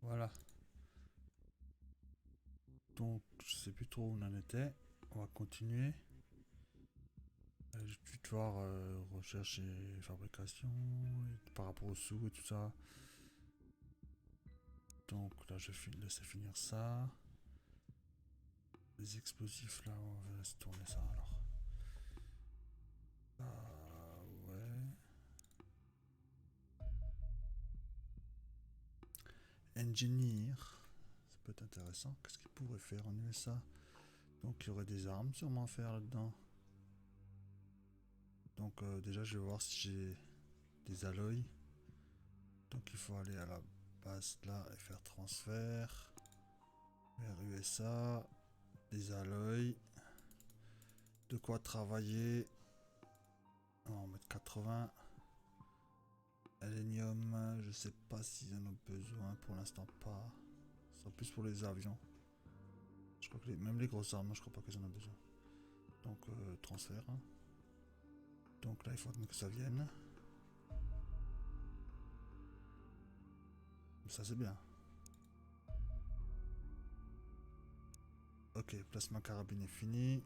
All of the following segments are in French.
Voilà. Donc, je sais plus trop où on en était. On va continuer. Je vais voir recherche et fabrication par rapport aux sous et tout ça. Donc là, je vais laisser finir ça. Les explosifs là, on va laisser tourner ça alors. Ouais. Engineer. Ça peut être intéressant. Qu'est-ce qu'il pourrait faire en USA? Donc il y aurait des armes sûrement à faire là-dedans. Donc déjà je vais voir si j'ai des alloys. Donc il faut aller à la base là et faire transfert. Vers USA. Des alloys. De quoi travailler. On va en mettre 80. Allénium, je sais pas s'ils en ont besoin, pour l'instant pas. Ce sera plus pour les avions. Je crois que même les grosses armes, je crois pas qu'ils en ont besoin. Donc transfert. Hein. Donc là il faut que ça vienne. Ça c'est bien. Ok, plasma carabine est fini.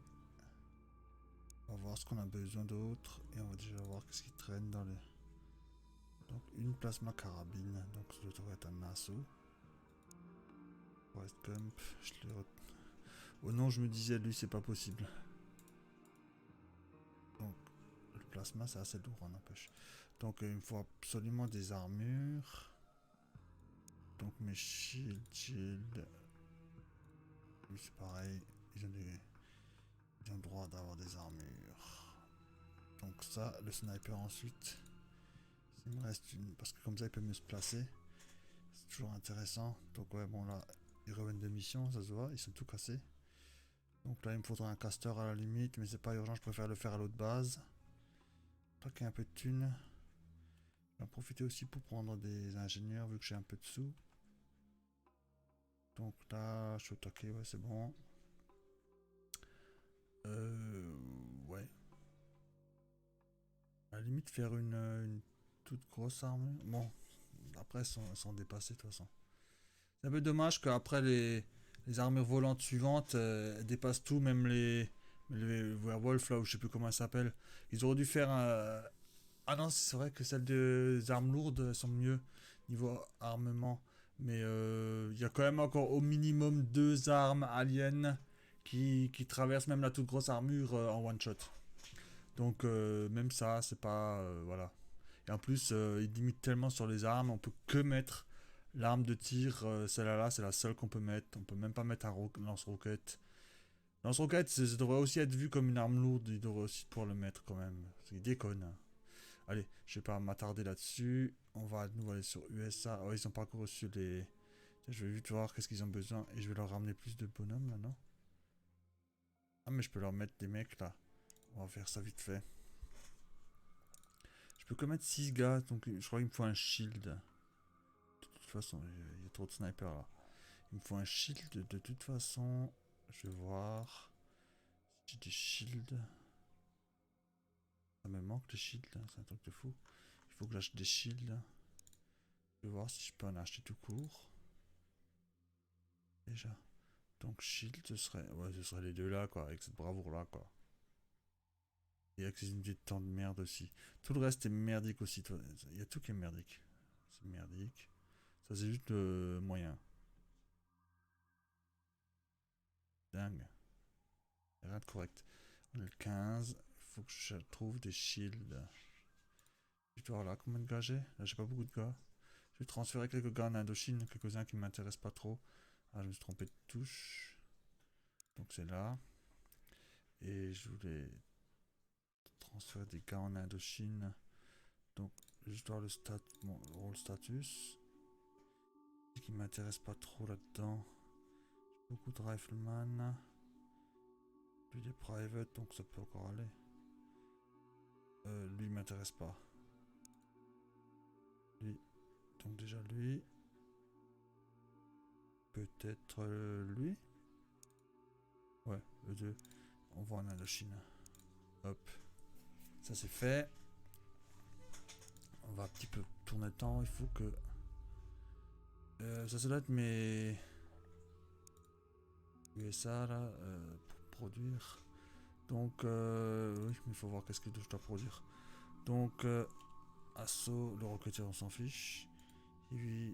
On va voir ce qu'on a besoin d'autre. Et on va déjà voir qu'est-ce qui traîne dans les... Donc une plasma carabine. Donc ça devrait être un assaut. Forest Pump. Oh non, je me disais, lui c'est pas possible. Donc le plasma c'est assez lourd, on empêche. Donc il me faut absolument des armures. Donc mes shield. Lui c'est pareil. Ils ont le droit d'avoir des armures. Donc ça, le sniper ensuite. Il me reste une. Parce que comme ça il peut mieux se placer. C'est toujours intéressant. Donc ouais bon là, ils reviennent de mission, ça se voit, ils sont tout cassés. Donc là il me faudra un caster à la limite, mais c'est pas urgent, je préfère le faire à l'autre base. Tant qu'il y a un peu de thunes. Je vais en profiter aussi pour prendre des ingénieurs vu que j'ai un peu de sous. Donc là, je suis au taquet, ouais c'est bon. Ouais. À la limite faire une toute grosse armure. Bon, après elles sont dépassées de toute façon. C'est un peu dommage qu'après les armures volantes suivantes elles dépassent tout, même les werewolf là, ou je sais plus comment elles s'appellent. Ils auraient dû faire un... Ah non, c'est vrai que celles des armes lourdes sont mieux niveau armement. Mais il y a quand même encore au minimum deux armes aliens qui traversent même la toute grosse armure en one shot. Donc même ça, c'est pas... voilà. Et en plus, ils limitent tellement sur les armes, on peut que mettre l'arme de tir, celle-là, c'est la seule qu'on peut mettre. On peut même pas mettre un lance-roquette. Lance-roquette, ça devrait aussi être vu comme une arme lourde, il devrait aussi pouvoir le mettre quand même. Parce qu'il déconne. Hein. Allez, je vais pas m'attarder là-dessus. On va à nouveau aller sur USA. Oh, ils ont pas encore reçu les... Je vais vite voir qu'est-ce qu'ils ont besoin. Et je vais leur ramener plus de bonhommes là, non? Ah, mais je peux leur mettre des mecs là. On va faire ça vite fait. Je peux que mettre 6 gars, donc je crois qu'il me faut un shield. De toute façon, il y a trop de snipers là. Il me faut un shield de toute façon. Je vais voir si j'ai des shields. Ça me manque les shields, c'est un truc de fou. Il faut que j'achète des shields. Je vais voir si je peux en acheter tout court. Déjà. Donc shield, ce serait... Ouais, ce serait les deux là, quoi, avec cette bravoure là, quoi. Et avec ces unités de temps de merde aussi. Tout le reste est merdique aussi. Il y a tout qui est merdique. C'est merdique. Ça, c'est juste le moyen. Dingue. Rien de correct. On est le 15. Il faut que je trouve des shields. Je dois voir là combien de gars j'ai. Là, j'ai pas beaucoup de gars. Je vais transférer quelques gars en Indochine. Quelques-uns qui m'intéressent pas trop. Ah, je me suis trompé de touche. Donc, c'est là. Et je voulais transférer des gars en Indochine. Donc, je dois le mon rôle status. Ce qui m'intéresse pas trop là-dedans. J'ai beaucoup de rifleman. Lui, il est private, donc ça peut encore aller. Lui, il m'intéresse pas. Lui. Donc, déjà, lui. Peut-être lui. Ouais, eux deux. On va en Indochine. Hop. Ça, c'est fait. On va un petit peu tourner le temps. Il faut que... Ça doit être mes USA là pour produire. Donc oui, mais il faut voir qu'est-ce que je dois produire. Donc assaut, le roquetier on s'en fiche.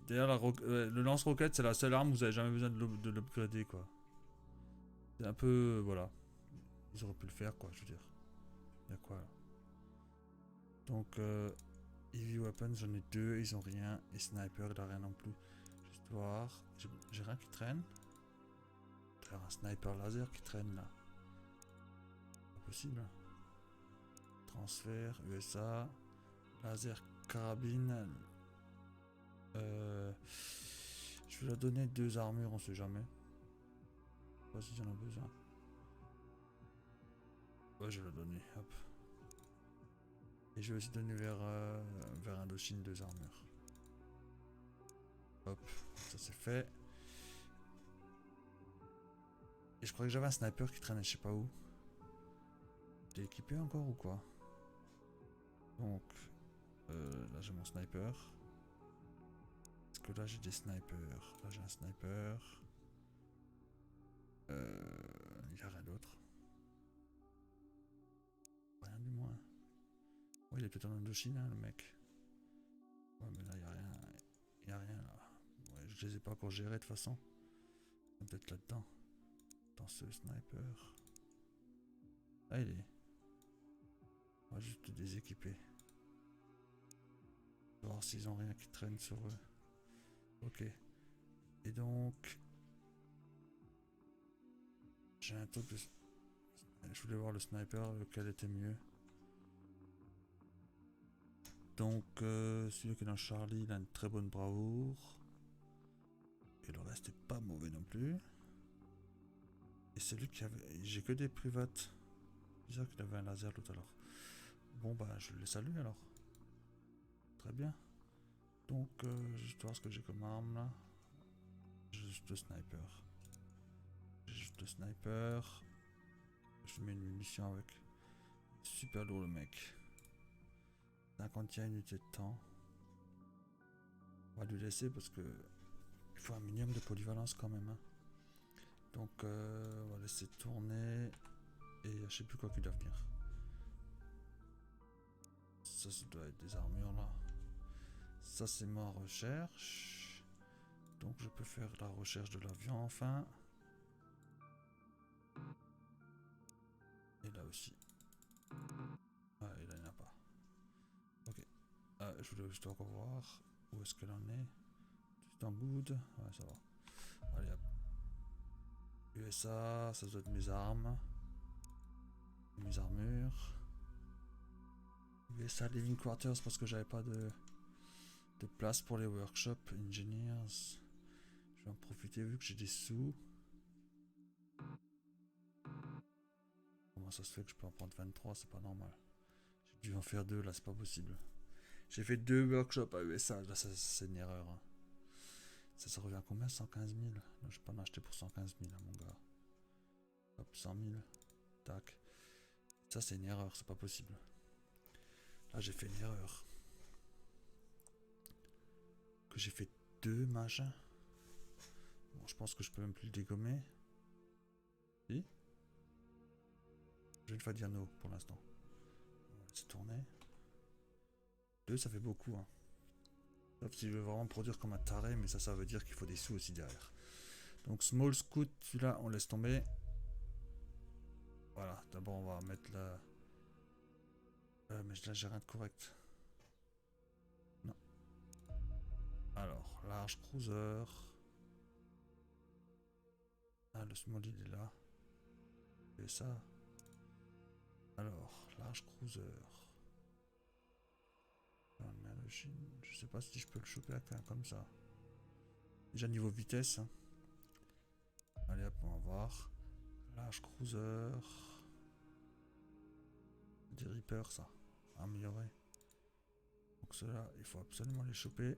D'ailleurs le lance-roquette c'est la seule arme où vous avez jamais besoin de l'upgrader quoi. C'est un peu voilà. Ils auraient pu le faire quoi, je veux dire. Y'a quoi là? Donc Heavy Weapons j'en ai deux, ils ont rien. Et Sniper il a rien non plus. Juste voir. J'ai rien qui traîne. Un sniper laser qui traîne là. Pas possible. Transfert, USA. Laser carabine. Je vais la donner deux armures, on sait jamais. Je sais pas si j'en ai besoin. Ouais, je vais la donner, hop. Et je vais aussi donner vers Indochine deux armures. Hop, ça c'est fait. Et je crois que j'avais un sniper qui traînait je sais pas où. T'es équipé encore ou quoi? Donc, là j'ai mon sniper. Est-ce que là j'ai des snipers? Là j'ai un sniper. Il n'y a rien d'autre. Rien du moins. Ouais, il est peut-être en Indochine, hein, le mec. Ouais, mais là il n'y a rien. Il n'y a rien là. Ouais, je les ai pas encore gérés de toute façon. Peut-être là-dedans. Dans ce sniper. Ah, il est. On va juste déséquiper. Voir s'ils ont rien qui traîne sur eux. Ok. Et donc. J'ai un truc de. Je voulais voir le sniper, lequel était mieux. Donc, celui qui est dans Charlie, il a une très bonne bravoure. Et le reste est pas mauvais non plus. Et celui qui avait. J'ai que des privates. Bizarre qu'il avait un laser tout à l'heure. Bon, bah, je le salue alors. Très bien. Donc, je vais voir ce que j'ai comme arme là. J'ai juste le sniper. J'ai juste le sniper. Je mets une munition avec. Super lourd le mec. 51 unités de temps. On va lui laisser parce que il faut un minimum de polyvalence quand même. Hein. Donc on va laisser tourner. Et je sais plus quoi qu'il doit venir. Ça doit être des armures là. Ça c'est ma recherche. Donc je peux faire la recherche de l'avion enfin. Et là aussi. Ah, et là il n'y en a pas. Ok. Ah, je voulais juste encore voir où est-ce qu'elle en est. Tout en good. Ouais, ça va. Allez hop. USA, ça doit être mes armes. Mes armures. USA Living Quarters parce que j'avais pas de place pour les workshops engineers. Je vais en profiter vu que j'ai des sous. Comment ça se fait que je peux en prendre 23? C'est pas normal. J'ai dû en faire deux là, c'est pas possible. J'ai fait deux workshops à USA, là c'est une erreur. Hein. Ça revient à combien? 115 000. Là, je peux en acheter pour 115 000 hein, mon gars. Hop, 100 000. Tac. Ça c'est une erreur, c'est pas possible. Là j'ai fait une erreur. Que j'ai fait deux machins. Bon, je pense que je peux même plus le dégommer. Si. Je vais une fois dire no pour l'instant. On va laisser tourner. Deux ça fait beaucoup. Hein. Sauf si je veux vraiment produire comme un taré, mais ça veut dire qu'il faut des sous aussi derrière. Donc Small Scout, celui-là on laisse tomber. Voilà, d'abord on va mettre la... mais là j'ai rien de correct. Non. Alors, large cruiser. Ah, le small il est là. Et ça. Alors, large cruiser. Je sais pas si je peux le choper avec un comme ça. Déjà niveau vitesse. Hein. Allez hop, on va voir. Large cruiser. Des Reapers ça. Amélioré. Donc ceux-là, il faut absolument les choper.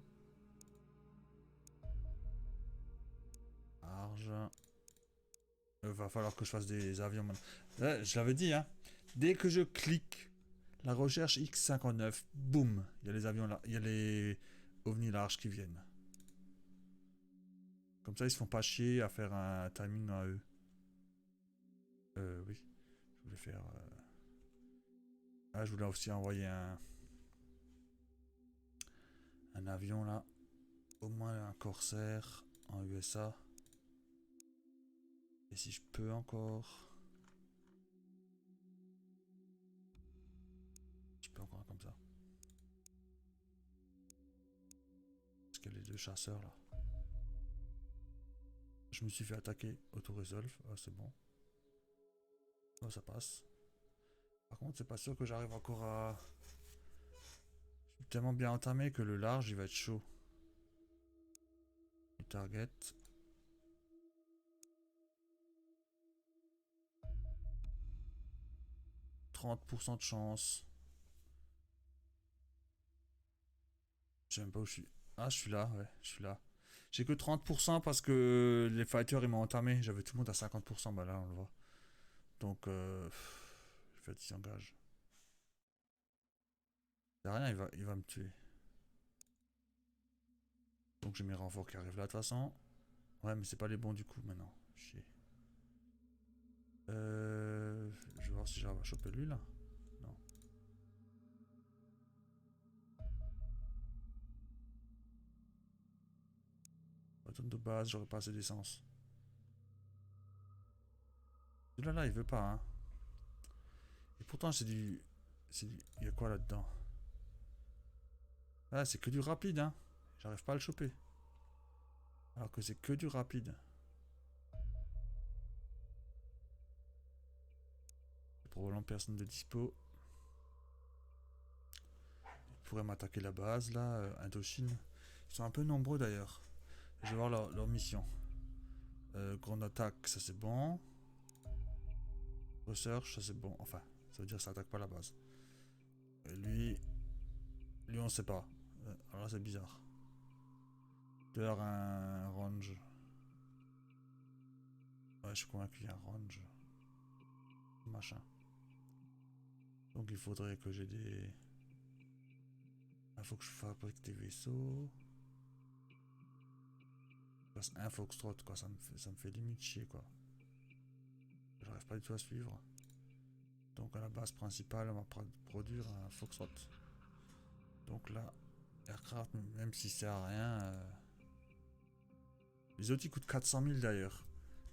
Large. Va falloir que je fasse des avions maintenant. Là, je l'avais dit, hein. Dès que je clique la recherche X59, boum, il y a les avions là, il y a les ovnis larges qui viennent. Comme ça, ils se font pas chier à faire un timing à eux. Oui. Je voulais faire... Ah, je voulais aussi envoyer un avion là. Au moins un Corsair en USA. Et si je peux encore... Je peux encore comme ça. Parce qu'il y a les deux chasseurs là. Je me suis fait attaquer. Auto-resolve. Ah, c'est bon. Oh, ça passe. Par contre, c'est pas sûr que j'arrive encore à... Je suis tellement bien entamé que le large, il va être chaud. Le target. 30% de chance. Je sais même pas où je suis. Ah, je suis là, ouais, je suis là. J'ai que 30% parce que les fighters ils m'ont entamé. J'avais tout le monde à 50%, bah là on le voit. Donc, je fais 10 engages. Y'a rien, il va me tuer. Donc j'ai mes renforts qui arrivent là de toute façon. Ouais, mais c'est pas les bons du coup maintenant. Chier. Je vais voir si j'arrive à choper lui là. Non. Bâton de base, j'aurais pas assez d'essence. Celui-là, là, il veut pas, hein. Et pourtant, c'est du. Il y a quoi là-dedans? Ah, c'est que du rapide, hein. J'arrive pas à le choper. Alors que c'est que du rapide. J'ai probablement personne de dispo. Ils pourraient m'attaquer la base, là, Indochine. Ils sont un peu nombreux d'ailleurs. Je vais voir leur mission. Grande attaque, ça c'est bon. Research, ça c'est bon. Enfin, ça veut dire que ça attaque pas la base. Et lui on sait pas. Alors là c'est bizarre. D'ailleurs un range. Ouais, je suis convaincu qu'il y a un range. Machin. Donc il faudrait que j'ai des... Il faut que je fabrique des vaisseaux. Parce un foxtrot quoi, ça me fait limite chier quoi. J'arrive pas du tout à suivre. Donc à la base principale, on va produire un foxtrot. Donc là, aircraft, même si c'est à rien... Les autres ils coûtent 400 000 d'ailleurs.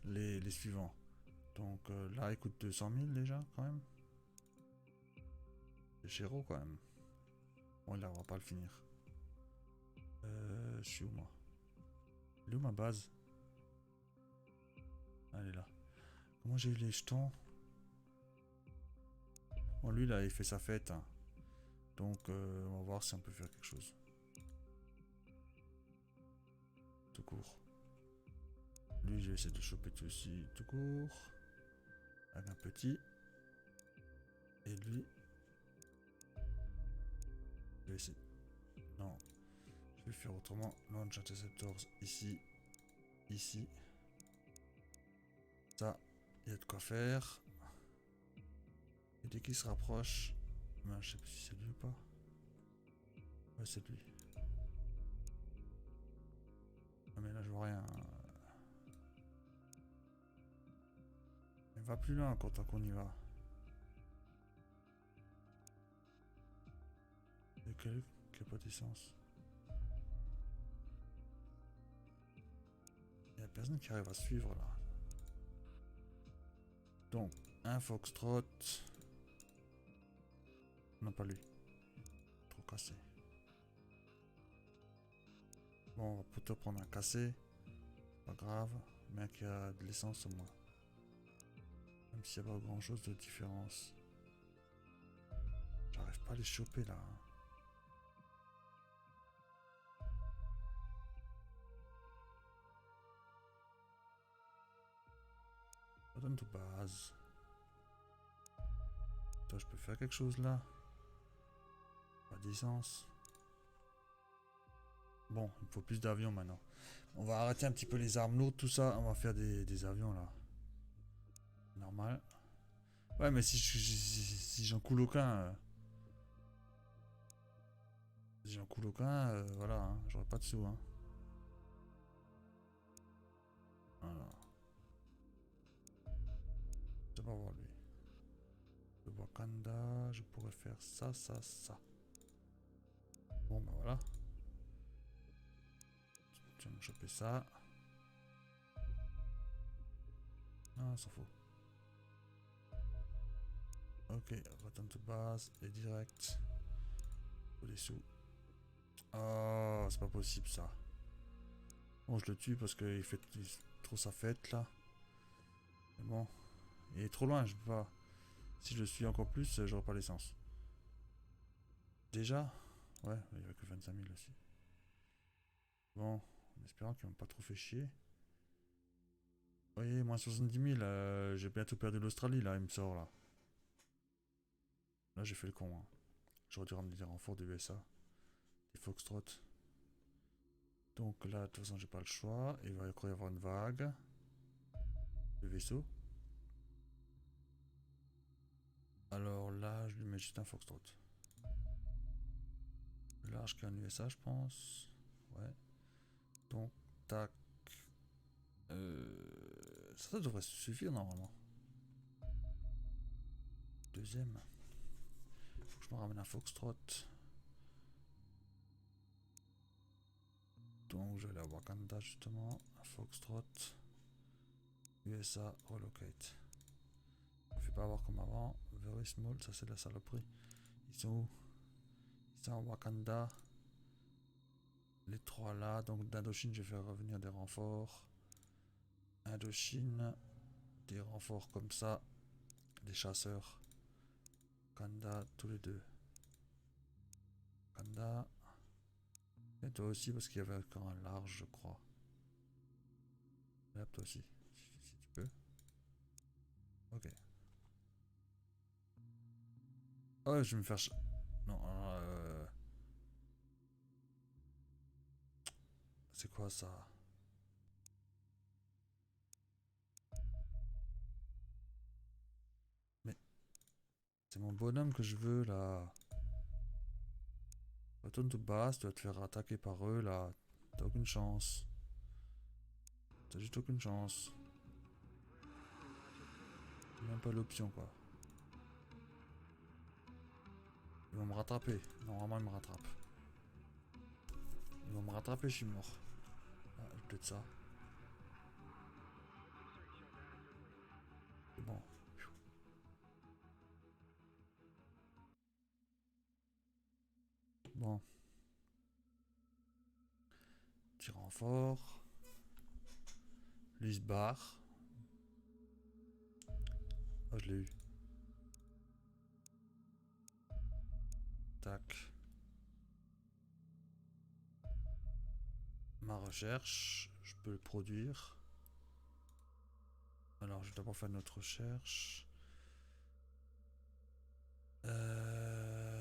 Les suivants. Donc là, il coûte 200 000 déjà quand même. C'est chéro quand même. Bon, là, on va pas le finir. Je suis où moi? Elle est où ma base? Ah, elle est là. Comment j'ai eu les jetons? Bon, lui là, il fait sa fête. Hein. Donc, on va voir si on peut faire quelque chose. Tout court. Lui, je vais essayer de choper tout aussi tout court. Avec un petit. Et lui. Je vais essayer. Non. Je vais faire autrement. Launch Interceptors ici. Ici. Ça, il y a de quoi faire. Et dès qu'il se rapproche. Ben, je sais plus si c'est lui ou pas. Ouais, c'est lui. Non, mais là, je vois rien. Mais va plus loin quand on y va. Et quel qui a pas d'essence. Il y a personne qui arrive à suivre là. Donc, un foxtrot. Non, pas lui. Trop cassé. Bon, on va plutôt prendre un cassé. Pas grave. Mais qu'il y a de l'essence au moins. Même s'il n'y a pas grand chose de différence. J'arrive pas à les choper là. Donne de base. Toi, je peux faire quelque chose là. Pas d'essence. Bon, il me faut plus d'avions maintenant. On va arrêter un petit peu les armes lourdes, tout ça. On va faire des avions là. Normal. Ouais, mais si j'en coule aucun. Si j'en coule aucun, voilà, hein, j'aurai pas de sous. Hein. Alors. Je vais voir lui. Le Wakanda, je pourrais faire ça, ça, ça. Bon bah voilà. Tiens, on choper ça. Non, on s'en fout. Ok, return to base et direct. Faut des sous. Oh, c'est pas possible ça. Bon, je le tue parce qu'il fait trop sa fête là. Mais bon, il est trop loin, je peux pas. Si je le suis encore plus, j'aurai pas l'essence. Déjà? Ouais, il n'y avait que 25 000 aussi. Bon, en espérant qu'ils m'ont pas trop fait chier. Oui, moins 70 000, j'ai bientôt perdu l'Australie là, il me sort là. Là, j'ai fait le con. Hein. J'aurais dû ramener des renforts des USA, des Foxtrot. Donc là, de toute façon, j'ai pas le choix. Il va encore y avoir une vague. Le vaisseau. Alors là, je lui mets juste un Foxtrot. Plus large qu'un USA, je pense. Ouais. Donc, tac. Ça devrait suffire normalement. Deuxième. Faut que je me ramène un Foxtrot. Donc, je vais aller à Wakanda justement. Un Foxtrot. USA, relocate. On ne fait pas avoir comme avant. Very small, ça c'est de la saloperie. Ils sont où? Ils sont à Wakanda. Les trois là. Donc d'Indochine, je vais faire revenir des renforts. Indochine. Des renforts comme ça. Des chasseurs. Wakanda, tous les deux. Wakanda. Et toi aussi, parce qu'il y avait encore un large, je crois. Et toi aussi, si tu peux. Ok. Oh, je vais me faire... Non, c'est quoi ça? Mais c'est mon bonhomme que je veux là. Retourne tout bas, tu vas te faire attaquer par eux là. T'as aucune chance. T'as juste aucune chance. Même pas l'option quoi. Ils vont me rattraper. Normalement ils me rattrapent. Ils vont me rattraper, je suis mort. Ah, peut-être ça. C'est bon. Bon. Petit renfort. Lui il se barre. Oh, je l'ai eu. Tac. Ma recherche. Je peux le produire. Alors, je vais d'abord faire notre recherche.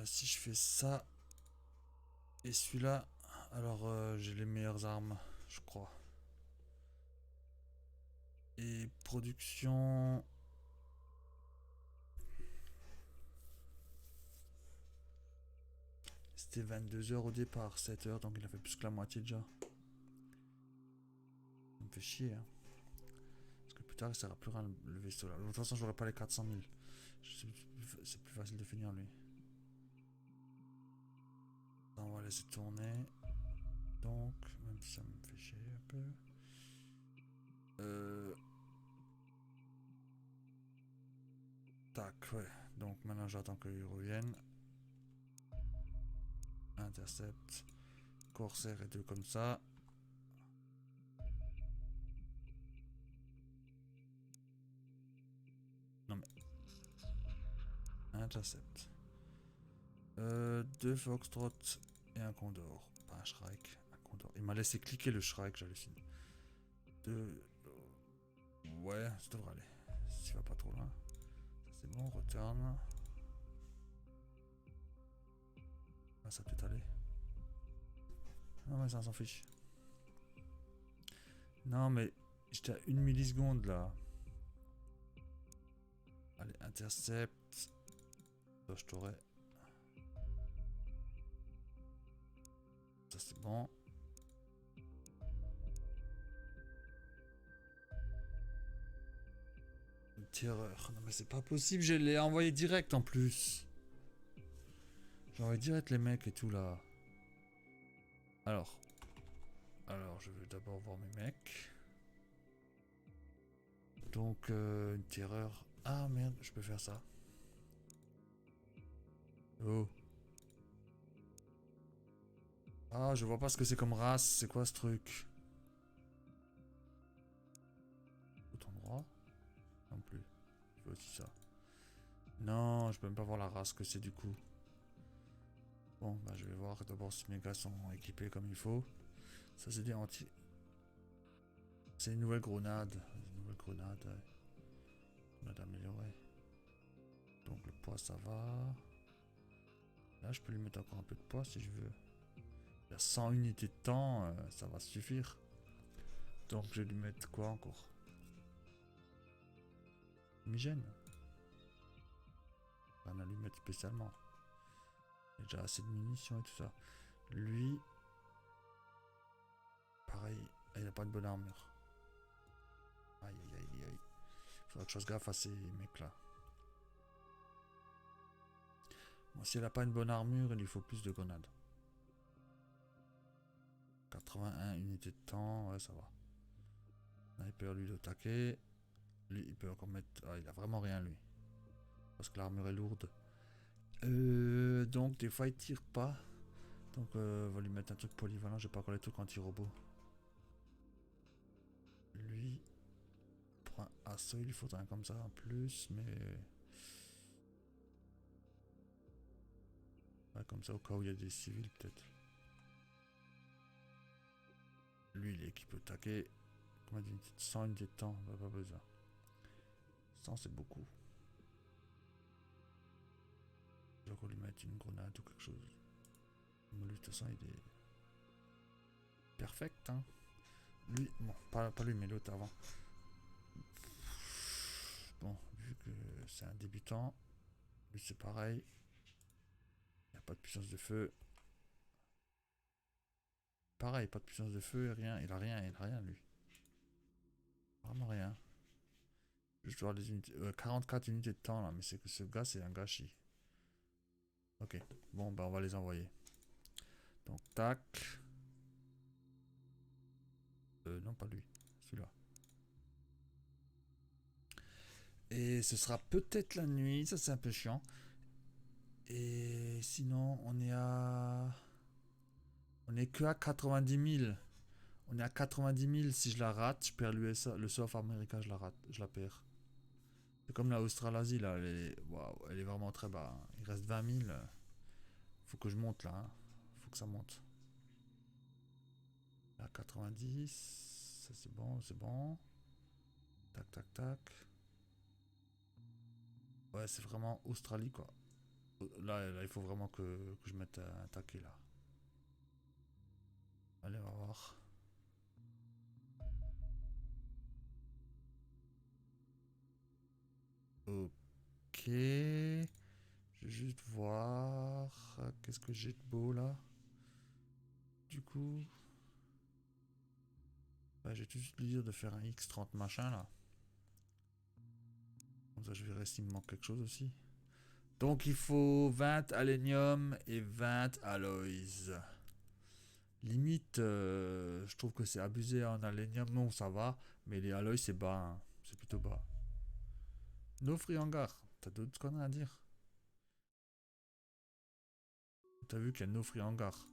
Si je fais ça et celui-là, alors j'ai les meilleures armes, je crois. Et production. C'était 22 heures au départ, 7 heures, donc il a fait plus que la moitié déjà. Ça me fait chier, hein. Parce que plus tard, il sert à plus rien le vaisseau là. De toute façon, j'aurais pas les 400 000. C'est plus facile de finir lui. On va laisser tourner. Donc, même si ça me fait chier un peu. Tac, ouais. Donc maintenant, j'attends qu'ils reviennent. Intercept. Corsair et deux comme ça. Non mais. Intercept. Deux Foxtrot et un Condor. Pas un Shrike. Un Condor. Il m'a laissé cliquer le Shrike, j'hallucine. Deux. Ouais, ça devrait aller. S'il va pas trop loin. Ça c'est bon, return. Ah, ça peut aller. Non mais ça s'en fiche. Non mais. J'étais à 1 milliseconde là. Allez, intercept. Ça je t'aurais. Ça c'est bon. terreur. Non mais c'est pas possible, je l'ai envoyé direct en plus. J'ai envoyé direct les mecs et tout là. Alors. Alors je veux d'abord voir mes mecs. Donc une terreur. Ah merde, je peux faire ça. Oh. Ah, je vois pas ce que c'est comme race. C'est quoi ce truc? Bouton droit? Non plus. Je veux aussi ça. Non, je peux même pas voir la race que c'est du coup. Bon, bah je vais voir d'abord si mes gars sont équipés comme il faut. Ça c'est des anti... C'est une nouvelle grenade. Une nouvelle grenade. Ouais. Grenade améliorée. Donc le poids ça va. Là je peux lui mettre encore un peu de poids si je veux. Il y a 100 unités de temps, ça va suffire. Donc je vais lui mettre quoi encore? Fumigène. Un allumette spécialement. Il y a déjà assez de munitions et tout ça. Lui... Pareil, il a pas de bonne armure. Aïe aïe aïe aïe. Faudra que je fasse gaffe à ces mecs là. Bon, si elle a pas une bonne armure, il lui faut plus de grenades. 81 unités de temps, ouais ça va. Sniper lui d'attaquer. Lui il peut encore mettre... Ah il a vraiment rien lui. Parce que l'armure est lourde. Donc des fois il tire pas. Donc on va lui mettre un truc polyvalent. J'ai pas encore les trucs anti-robot. Lui... Pour un assaut il lui faudrait un comme ça en plus. Mais... Ouais, comme ça au cas où il y a des civils peut-être. Lui il est qui peut attaquer. Combien d'unités? 100 unités de temps, bah, pas besoin. 100 c'est beaucoup. Je vais encore lui mettre une grenade ou quelque chose. Mais lui de toute façon il est... Perfect hein. Lui, bon, pas lui mais l'autre avant. Bon, vu que c'est un débutant, lui c'est pareil. Il n'y a pas de puissance de feu. Pareil, pas de puissance de feu, rien. Il a rien lui. Vraiment rien. Je dois les unités. 44 unités de temps là, mais c'est que ce gars c'est un gâchis. Ok, bon bah on va les envoyer. Donc tac. Non pas lui, celui-là. Et ce sera peut-être la nuit, ça c'est un peu chiant. Et sinon on est à... On est que à 90 000. On est à 90 000. Si je la rate, je perds l'USA. Le South America, je la rate. Je la perds. C'est comme la Australasie, là. Waouh, elle est vraiment très bas. Hein. Il reste 20 000. Faut que je monte, là. Hein. Faut que ça monte. Là, 90. Ça, c'est bon, c'est bon. Tac, tac, tac. Ouais, c'est vraiment Australie, quoi. Là, il faut vraiment que je mette un taquet, là. Allez, on va voir. Ok. Je vais juste voir. Qu'est-ce que j'ai de beau, là? Du coup... Bah, j'ai tout de suite lui dire de faire un X30 machin là. Comme ça je verrai s'il me manque quelque chose aussi. Donc il faut 20 allénium et 20 alloys. Limite, je trouve que c'est abusé en allénium, non ça va. Mais les alloys c'est bas, hein. C'est plutôt bas. No free hangar, t'as d'autres conneries à dire? T'as vu qu'il y a no free hangar.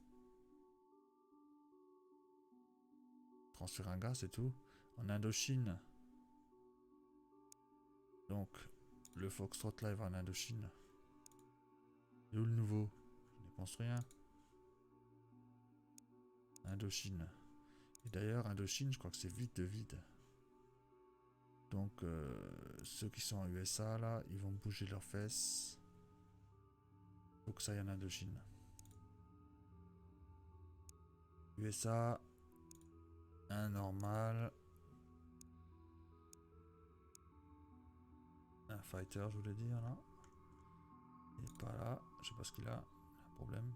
Transférer un gars c'est tout. En Indochine. Donc le Foxtrot là il va en Indochine. Et où le nouveau? Je n'ai construit un. Indochine. Et d'ailleurs, Indochine, je crois que c'est vide de vide. Donc, ceux qui sont en USA, là, ils vont bouger leurs fesses. Faut que ça aille en Indochine. USA, un normal. Un fighter, je voulais dire, là. Il est pas là. Je sais pas ce qu'il a. Il a un problème.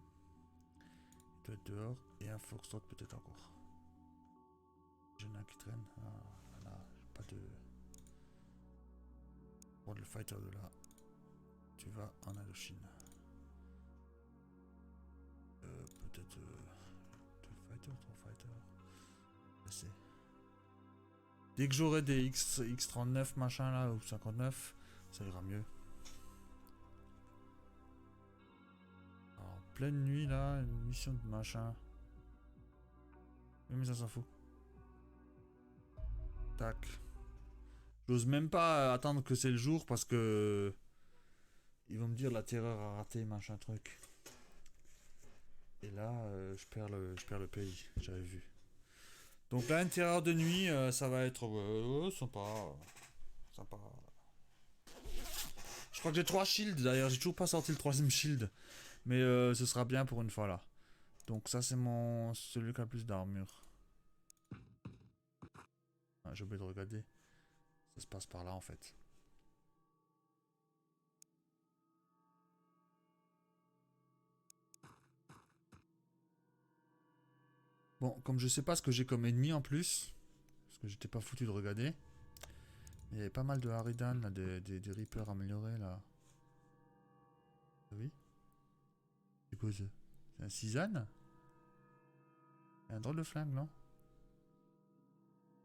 Il doit être dehors. Et un Foxtrot peut-être encore. J'en ai un qui traîne. Ah, voilà. Pas de... Prends le fighter de là. Tu vas en Indochine. Peut-être... deux fighters, trois fighters. Laissez. Dès que j'aurai des X39 machin là, ou 59, ça ira mieux. Alors, pleine nuit là, une mission de machin. Oui, mais ça s'en fout. Tac. J'ose même pas attendre que c'est le jour parce que... Ils vont me dire la terreur a raté, machin truc. Et là, je perds le pays, j'avais vu. Donc là, une terreur de nuit, ça va être sympa. Sympa. Je crois que j'ai 3 shields d'ailleurs, j'ai toujours pas sorti le troisième shield. Mais ce sera bien pour une fois là. Donc ça c'est celui qui a le plus d'armure. Ah, j'ai oublié de regarder. Ça se passe par là en fait. Bon, comme je sais pas ce que j'ai comme ennemi en plus, parce que j'étais pas foutu de regarder. Il y avait pas mal de Harridan, là, des Reapers améliorés là. Oui. C'est quoi ça? C'est un Cizanne? C'est un drôle de flingue, non?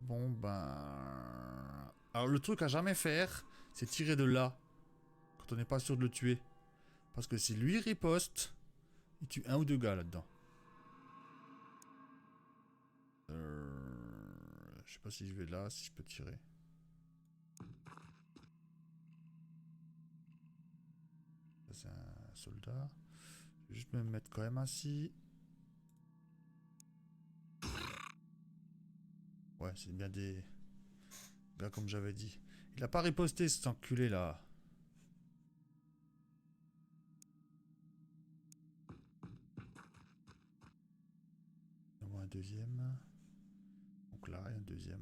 Bon ben... Alors le truc à jamais faire, c'est tirer de là. Quand on n'est pas sûr de le tuer. Parce que si lui riposte, il tue un ou deux gars là-dedans. Je sais pas si je vais là, si je peux tirer. Ça c'est un soldat. Je vais juste me mettre quand même assis. Ouais, c'est bien des gars comme j'avais dit. Il a pas riposté cet enculé là. Il y en a un deuxième. Donc là, il y a un deuxième.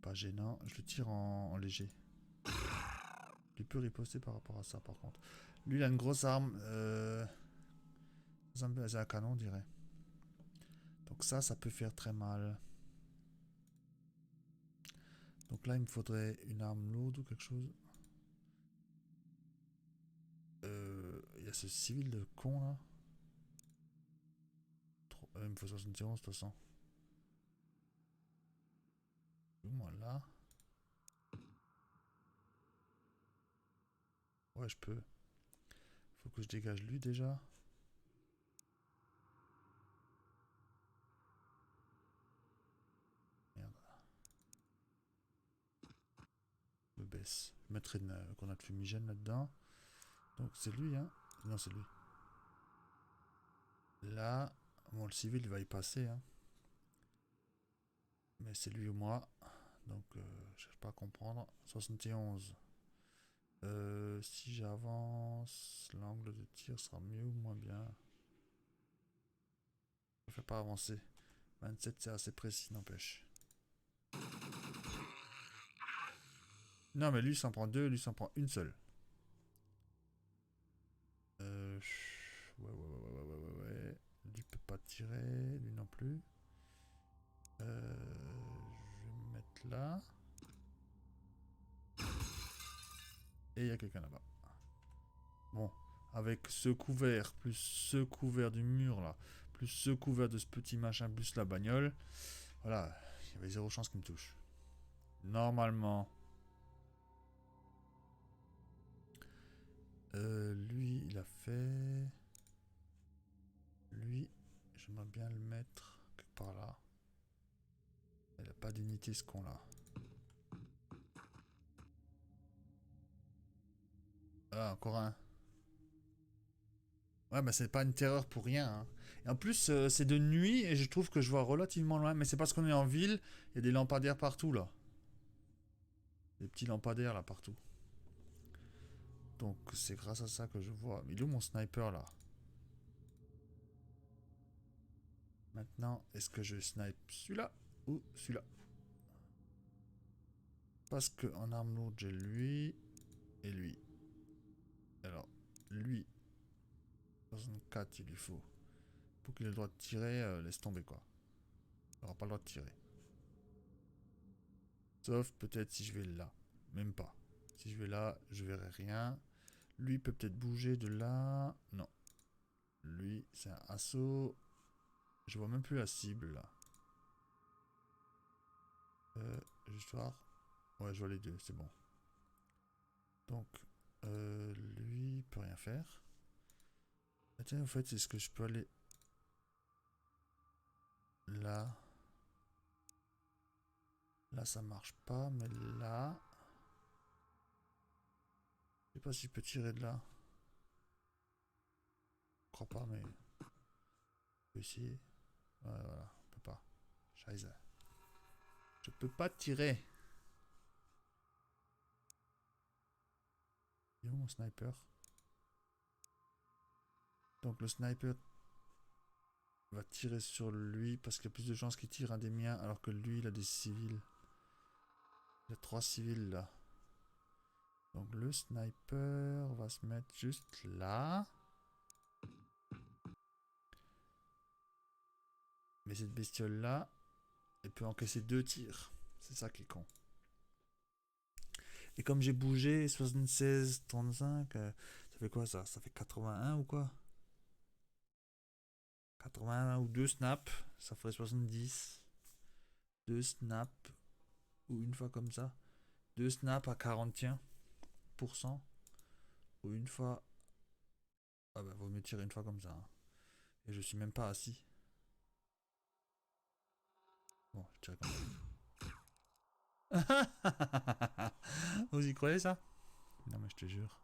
Pas gênant. Je le tire en léger. Il peut riposter par rapport à ça par contre. Lui il a une grosse arme. C'est un canon on dirait. Donc ça peut faire très mal. Donc là il me faudrait une arme lourde ou quelque chose. Il y a ce civil de con là. Il me faut 71 de toute façon. Moi là. Ouais je peux. Faut que je dégage lui déjà. Merde. Je me baisse. Je mettrai une grenade fumigène là-dedans. Donc c'est lui hein. Non c'est lui. Là. Bon le civil il va y passer hein. Mais c'est lui ou moi. Donc je cherche pas à comprendre. 71. Si j'avance, l'angle de tir sera mieux ou moins bien. Je ne fais pas avancer. 27 c'est assez précis, n'empêche. Non mais lui s'en prend deux, lui s'en prend une seule. Ouais. Lui peut pas tirer, lui non plus. Je vais me mettre là. Et il y a quelqu'un là-bas. Bon, avec ce couvert, plus ce couvert du mur là, plus ce couvert de ce petit machin, plus la bagnole. Voilà, il y avait zéro chance qu'il me touche. Normalement. Lui, il a fait... Lui, j'aimerais bien le mettre quelque part là. Il a pas d'unité ce con là. Ah, encore un. Ouais, mais c'est pas une terreur pour rien. Hein. Et en plus, c'est de nuit et je trouve que je vois relativement loin. Mais c'est parce qu'on est en ville, il y a des lampadaires partout là. Des petits lampadaires là partout. Donc c'est grâce à ça que je vois. Mais il est où mon sniper là? Maintenant, est-ce que je snipe celui-là ou celui-là? Parce que en arme lourde, j'ai lui et lui. Alors, lui, 64 il lui faut. Pour qu'il ait le droit de tirer, laisse tomber quoi. Il n'aura pas le droit de tirer. Sauf peut-être si je vais là. Même pas. Si je vais là, je verrai rien. Lui peut peut-être bouger de là. Non. Lui, c'est un assaut. Je vois même plus la cible là. Juste voir. Ouais, je vois les deux, c'est bon. Donc, lui, il peut rien faire. Ah, tiens, en fait, est-ce que je peux aller là? Là, ça marche pas, mais là... Je sais pas si je peux tirer de là. Je crois pas, mais... Je peux essayer. Ouais, voilà, on peut pas. Scheiße. Je peux pas tirer. Il est où mon sniper? Donc le sniper va tirer sur lui parce qu'il y a plus de chances qu'il tire un des miens alors que lui il a des civils. Il y a 3 civils là. Donc le sniper va se mettre juste là. Mais cette bestiole là, elle peut encaisser 2 tirs. C'est ça qui est con. Et comme j'ai bougé 76, 35, ça fait quoi ça? Ça fait 81 ou quoi? 81 ou 2 snaps, ça ferait 70. 2 snaps, ou une fois comme ça. 2 snaps à 41%. Ou une fois. Ah bah, vaut mieux tirer une fois comme ça, hein. Et je suis même pas assis. Bon, je tire comme ça. Vous y croyez ça? Non, mais je te jure.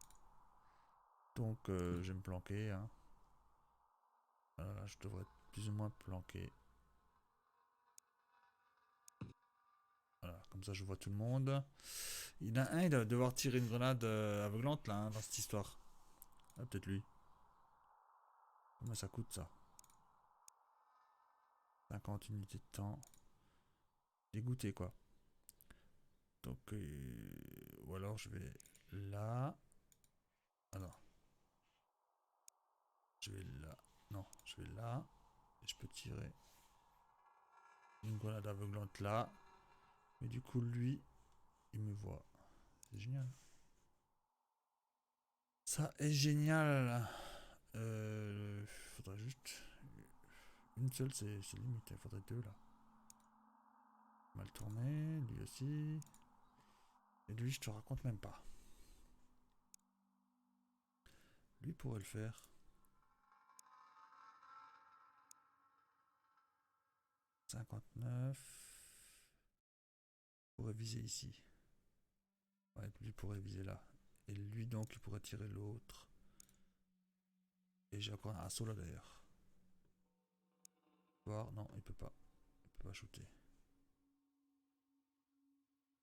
Donc, je vais me planquer, hein. Voilà, je devrais être plus ou moins planqué. Voilà, comme ça je vois tout le monde. Il y en a un, il va devoir tirer une grenade aveuglante là, hein, dans cette histoire. Ah, peut-être lui. Combien ça coûte ça? 50 unités de temps. Dégoûté quoi. Donc, ou alors je vais là. Alors, je vais là. Non, je vais là. Et je peux tirer une grenade aveuglante là. Mais du coup, lui, il me voit. C'est génial. Ça est génial. Faudrait juste... Une seule, c'est limite. Il faudrait 2 là. Mal tourné. Lui aussi. Et lui, je te raconte même pas. Lui pourrait le faire. 59. Pourrait viser ici. Ouais, lui pourrait viser là. Et lui donc, il pourrait tirer l'autre. Et j'ai encore un assaut là d'ailleurs. Voir, non, il peut pas. Il peut pas shooter.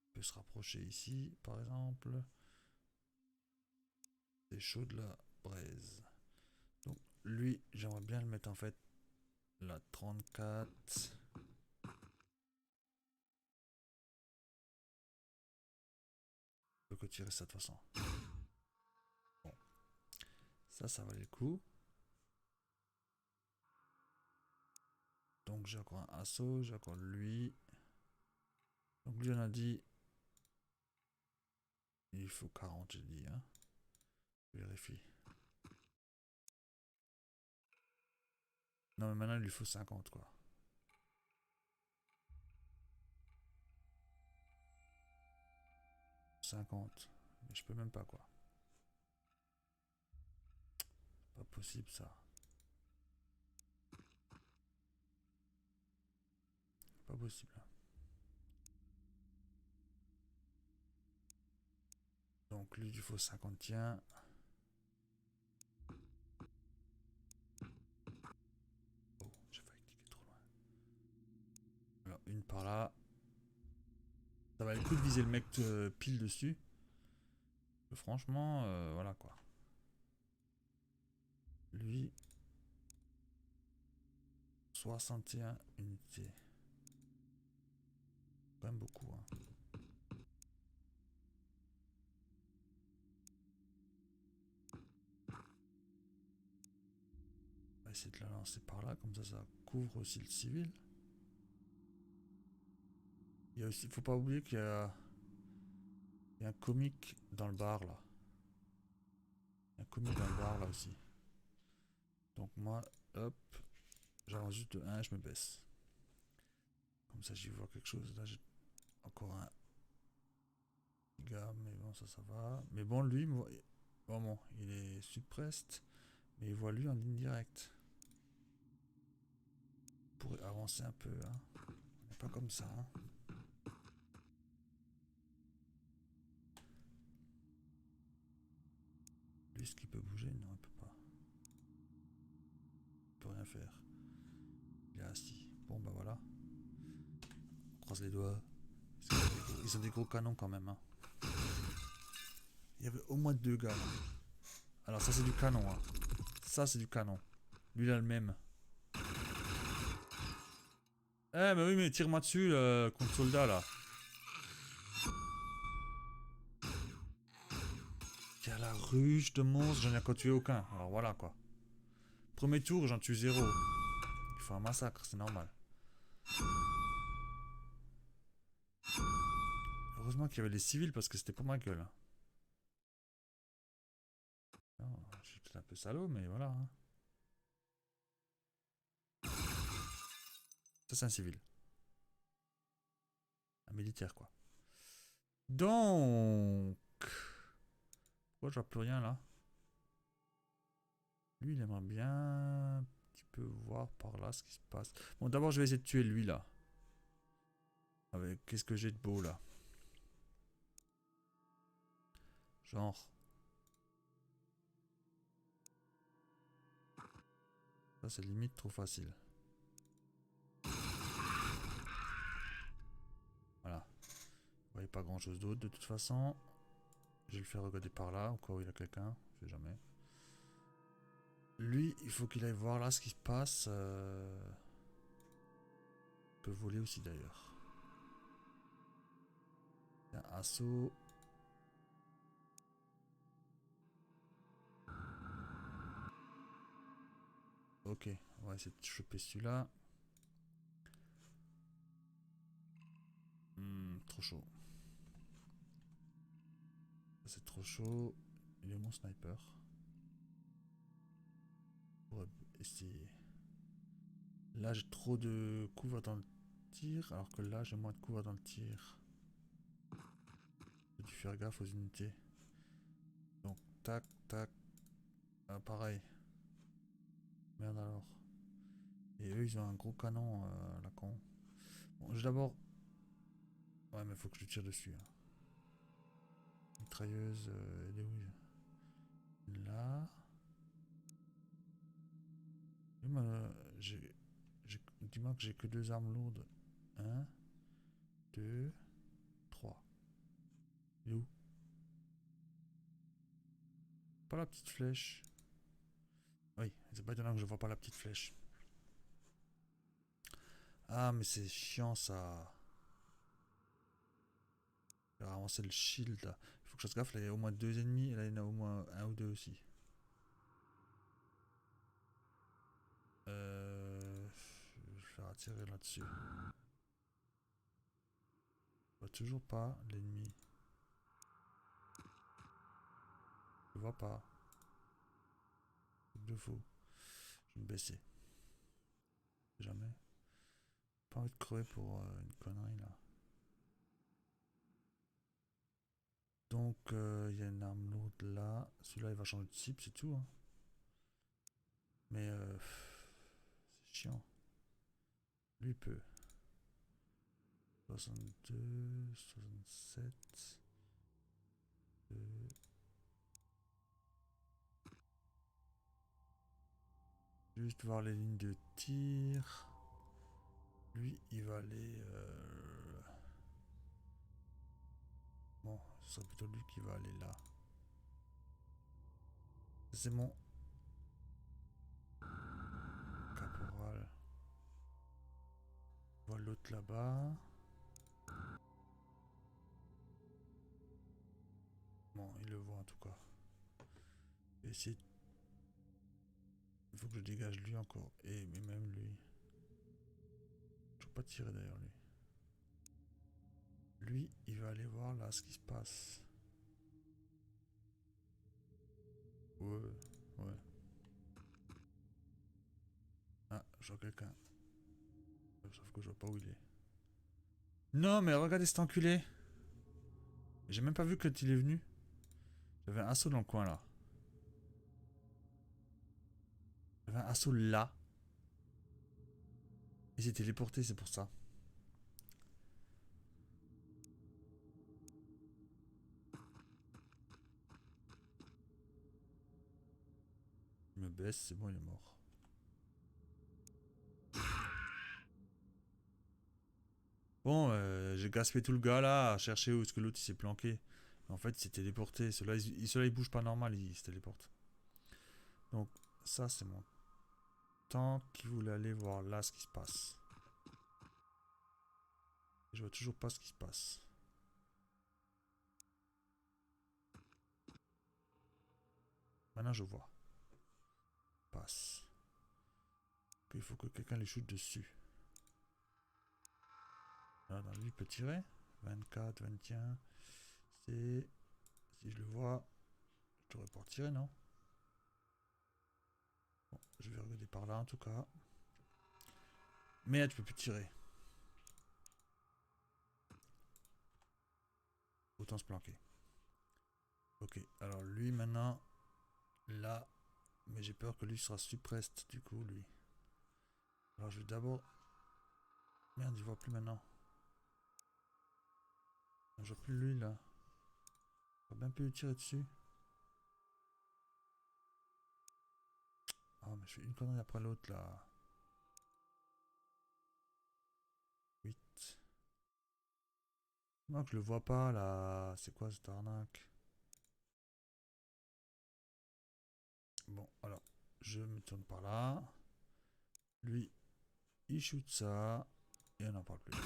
Il peut se rapprocher ici, par exemple. C'est chaud de la braise. Donc lui, j'aimerais bien le mettre en fait là, 34. Je peux que tirer ça de toute façon. Bon, ça valait le coup. Donc j'ai encore un assaut, j'ai encore lui. Donc lui on a dit, il faut 40 j'ai dit, hein. Je vérifie. Non mais maintenant il lui faut 50 quoi. 50. Mais je peux même pas quoi. Pas possible ça. Pas possible. Donc lui il faut 50 tiens. Oh, j'ai failli cliquer trop loin. Alors une par là. Ça va le coup de viser le mec pile dessus. Franchement, voilà quoi. Lui, 61 unités. Quand même beaucoup, hein. On va essayer de la lancer par là, comme ça couvre aussi le civil. Il y a aussi, faut pas oublier qu'il y a Il y a un comique dans le bar là. Il y a un comique dans le bar là aussi. Donc moi, hop, j'avance juste de 1, je me baisse. Comme ça j'y vois quelque chose. Là j'ai encore un gars, mais bon ça va. Mais bon lui, bon, il est suppressed. Mais il voit lui en ligne directe. On pourrait avancer un peu. Hein. On n'est pas comme ça. Hein. Lui, est-ce qu'il peut bouger? Non, il peut pas. Il peut rien faire. Il est assis. Bon, bah voilà. On croise les doigts. Ils ont des gros canons quand même. Hein. Il y avait au moins 2 gars là. Alors ça c'est du canon. Hein. Ça c'est du canon. Lui il a le même. Eh mais oui mais tire-moi dessus contre soldat là. Il y a la ruche de monstres, j'en ai encore tué aucun. Alors voilà quoi. Premier tour j'en tue 0. Il faut un massacre, c'est normal. Heureusement qu'il y avait les civils parce que c'était pas ma gueule. Oh, je suis peut-être un peu salaud mais voilà. Hein. Ça c'est un civil. Un militaire quoi. Donc... Pourquoi je vois plus rien là? Lui, il aimerait bien un petit peu voir par là ce qui se passe. Bon, d'abord, je vais essayer de tuer lui là. Avec qu'est-ce que j'ai de beau là? Genre. Ça, c'est limite trop facile. Voilà. Vous voyez pas grand chose d'autre de toute façon. Je vais le faire regarder par là, au cas où il y a quelqu'un. Je sais jamais. Lui, il faut qu'il aille voir là ce qui se passe. Il peut voler aussi d'ailleurs. Un assaut. Ok, on va essayer de choper celui-là. Trop chaud. C'est trop chaud. Il est mon sniper. Pour essayer. Là, j'ai trop de couvre dans le tir, alors que là, j'ai moins de couvre dans le tir. J'ai dû faire gaffe aux unités. Donc, tac, tac. Ah, pareil. Merde alors. Et eux, ils ont un gros canon, la con. Bon, je vais d'abord... Ouais, mais faut que je tire dessus. Hein. Mitrailleuse, elle est où? Là. Dis-moi que j'ai que 2 armes lourdes. 1, 2, 3. Il est où? Pas la petite flèche. Oui, c'est pas étonnant que je vois pas la petite flèche. Ah, mais c'est chiant ça. Je vais ramasser le shield là. Il faut que je fasse gaffe, là il y a au moins 2 ennemis et là il y en a au moins 1 ou 2 aussi. Je vais faire attirer là-dessus. Je vois toujours pas l'ennemi. Je vois pas. Il faut. Je vais me baisser. Jamais. Pas envie de crever pour une connerie là. Donc il y a une arme lourde là. Celui-là il va changer de cible, c'est tout. Hein. Mais c'est chiant. Lui il peut. 62, 67. Juste voir les lignes de tir. Lui, il va aller... Bon, ce serait plutôt lui qui va aller là. C'est mon caporal. Je vois l'autre là-bas. Bon, il le voit en tout cas. Je vais essayer... Il faut que je dégage lui encore. Et mais même lui. Je peux pas tirer derrière lui. Lui, il va aller voir là ce qui se passe. Ouais, ouais. Ah, je vois quelqu'un. Sauf que je vois pas où il est. Non, mais regardez cet enculé. J'ai même pas vu que il est venu. J'avais un assaut dans le coin là. J'avais un assaut là. Il s'est téléporté, c'est pour ça. Il me baisse, c'est bon, il est mort. Bon, j'ai gaspé tout le gars là à chercher où est-ce que l'autre il s'est planqué. En fait, il s'est téléporté. Celui-là, il bouge pas normal, il se téléporte. Donc, ça, c'est mon tank qui voulait aller voir là ce qui se passe. Je vois toujours pas ce qui se passe. Maintenant, je vois. Passe. Il faut que quelqu'un les shoot dessus. Là, dans lui, il peut tirer. 24, 21. C'est. Si je le vois, je devrais pouvoir tirer, non? Bon, je vais regarder par là en tout cas. Mais là, tu peux plus tirer. Autant se planquer. Ok, alors lui maintenant, là, mais j'ai peur que lui sera suppressed du coup, lui. Alors je vais d'abord. Merde, je vois plus maintenant. Je vois plus lui là. J'aurais bien pu lui tirer dessus. Ah, mais je fais une connerie après l'autre là. 8. Non, que je le vois pas là. C'est quoi cette arnaque? Bon, alors, je me tourne par là. Lui, il shoot ça. Et on n'en parle plus.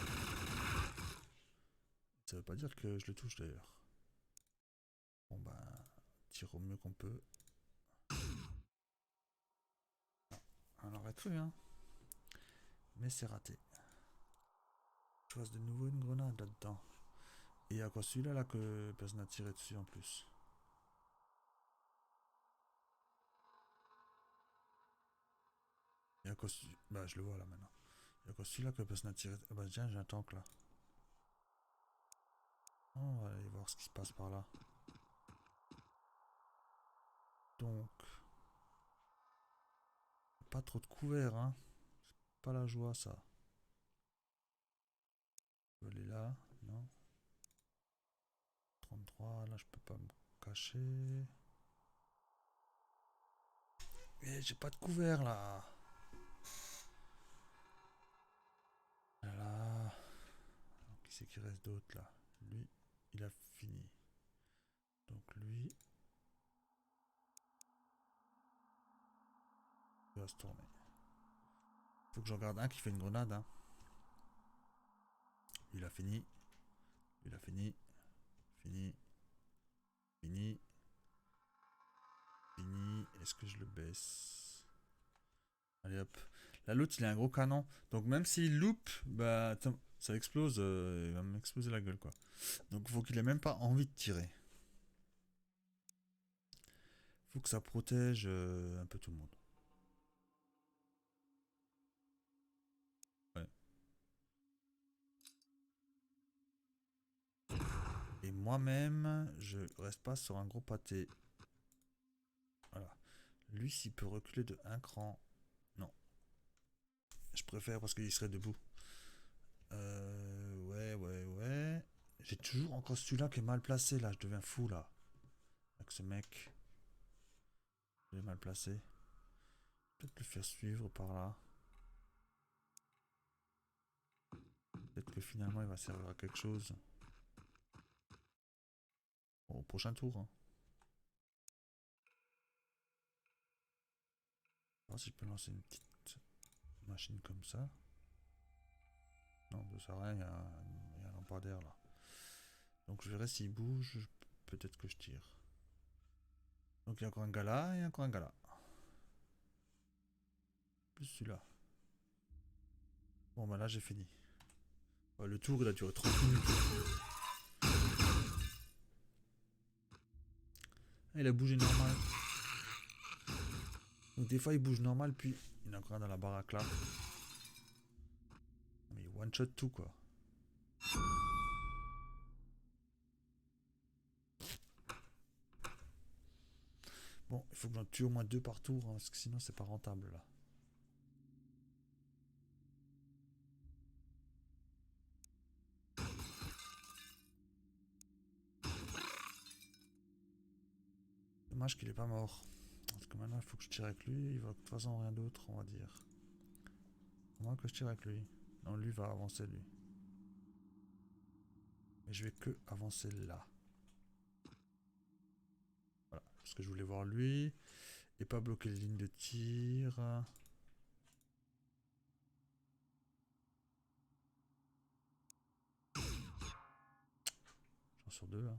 Ça veut pas dire que je le touche d'ailleurs. Bon ben, tire au mieux qu'on peut. On aurait cru, hein. Mais c'est raté. Je passe de nouveau une grenade là-dedans. Et il y a quoi celui-là là que personne n'a tiré dessus en plus? Il y a quoi celui... Bah je le vois là maintenant. Il y a quoi celui-là que personne n'a tiré... Ah bah tiens, j'ai un tank là. Oh, on va aller voir ce qui se passe par là. Donc... Pas trop de couvert, hein. C'est pas la joie ça. Je peux aller là, non. 33, là je peux pas me cacher. Mais j'ai pas de couvert là. Là. Qui c'est qui reste d'autre là? Lui, il a fini. Donc lui, il va se tourner. Faut que j'en garde un qui fait une grenade. Hein. Lui, il a fini. Lui, il a fini. Fini. Fini. Fini. Est-ce que je le baisse? Allez hop. Là, l'autre, il a un gros canon. Donc même s'il loupe, bah ça explose. Il va m'exploser la gueule, quoi. Donc il faut qu'il ait même pas envie de tirer. Faut que ça protège un peu tout le monde. Ouais. Et moi-même, je reste pas sur un gros pâté. Voilà. Lui, s'il peut reculer de un cran. Non. Je préfère parce qu'il serait debout. Ouais. J'ai toujours encore celui-là qui est mal placé là. Je deviens fou là. Avec ce mec. Il est mal placé. Peut-être le faire suivre par là. Peut-être que finalement il va servir à quelque chose. Au prochain tour. Hein. Alors si je peux lancer une petite machine comme ça. Non, ça sert à rien. Il y a un lampadaire là. Donc je verrai s'il bouge. Peut-être que je tire. Donc il y a encore un gars là et encore un gars là. Plus celui-là. Bon bah là j'ai fini. Le tour il a duré 30 minutes. Il a bougé normal. Donc des fois il bouge normal, puis il est encore dans la baraque là. Mais il one shot tout quoi. Bon, il faut que j'en tue au moins 2 par tour, hein, parce que sinon c'est pas rentable là. Dommage qu'il est pas mort. Parce que maintenant il faut que je tire avec lui, il va de toute façon rien d'autre, on va dire. À moins que je tire avec lui. Non, lui va avancer lui. Mais je vais que avancer là. Voilà, parce que je voulais voir lui. Et pas bloquer les lignes de tir. J'en sur 2 là.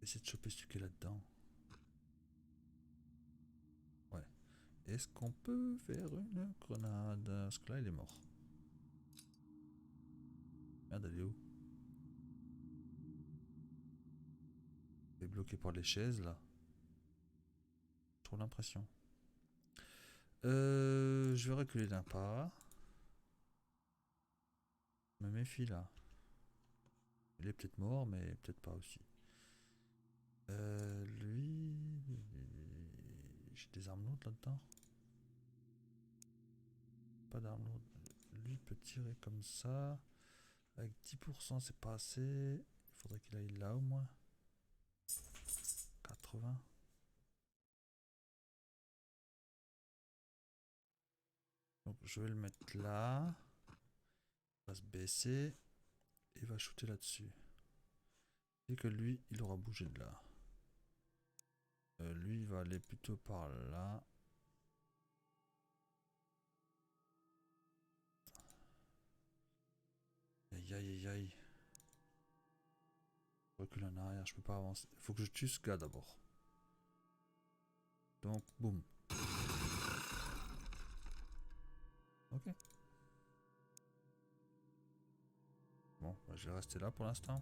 Essayer de choper celui qui est là-dedans. Ouais. Est-ce qu'on peut faire une grenade? Parce que là il est mort. Merde, elle est où? Il est bloqué par les chaises là. J'ai trop l'impression. Je vais reculer d'un pas. Je me méfie là. Il est peut-être mort, mais peut-être pas aussi. Lui... J'ai des armes lourdes là-dedans. Pas d'armes lourdes. Lui peut tirer comme ça. Avec 10% c'est pas assez. Il faudrait qu'il aille là au moins. 80. Donc je vais le mettre là. Il va se baisser. Et il va shooter là-dessus. Et que lui, il aura bougé de là. Lui, il va aller plutôt par là. Aïe aïe aïe aïe. Je recule en arrière, je peux pas avancer. Il faut que je tue ce gars d'abord. Donc, boum. Ok. Bon, bah, je vais rester là pour l'instant.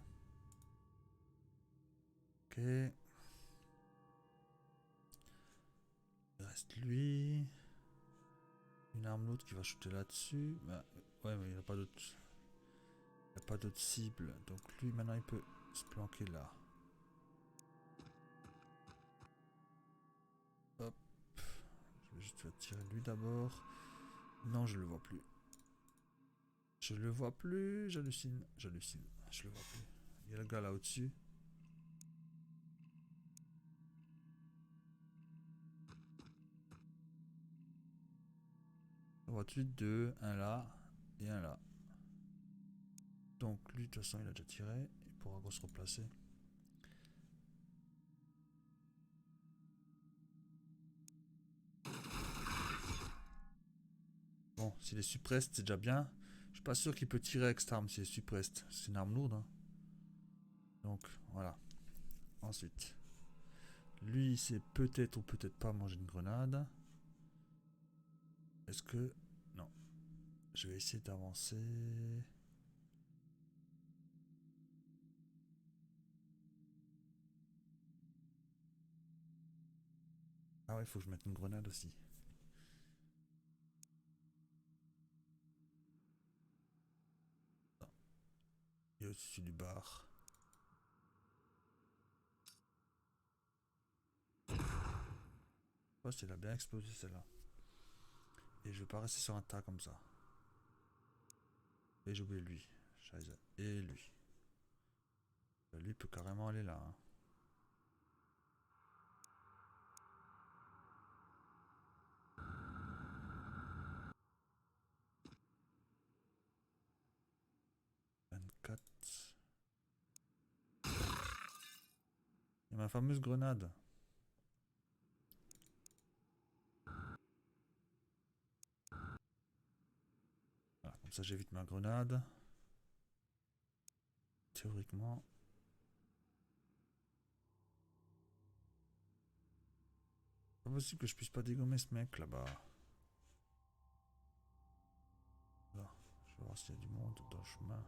Ok. Il reste lui. Une arme l'autre qui va shooter là-dessus. Bah, ouais, mais il n'y a pas d'autre. Il n'y a pas d'autre cible. Donc lui, maintenant, il peut se planquer là. Hop. Je vais juste tirer lui d'abord. Non, je le vois plus. Je le vois plus. J'hallucine. J'hallucine. Je le vois plus. Il y a le gars là au-dessus. On voit tout de suite deux. Un là et un là. Donc lui, de toute façon, il a déjà tiré. Il pourra se replacer. Bon, s'il est suppressed, c'est déjà bien. Je suis pas sûr qu'il peut tirer avec cette arme s'il est suppressed. C'est une arme lourde. Hein. Donc, voilà. Ensuite. Lui, il sait peut-être ou peut-être pas manger une grenade. Est-ce que... Non. Je vais essayer d'avancer. Ah ouais, il faut que je mette une grenade aussi. Non. Il est au-dessus du bar. Oh, il a bien explosé celle-là. Et je vais pas rester sur un tas comme ça. Et j'ai oublié lui. Scheiße. Et lui. Lui peut carrément aller là. Hein. Et ma fameuse grenade. Voilà, comme ça j'évite ma grenade. Théoriquement. Pas possible que je puisse pas dégommer ce mec là-bas. Là, je vais voir s'il y a du monde dans le chemin.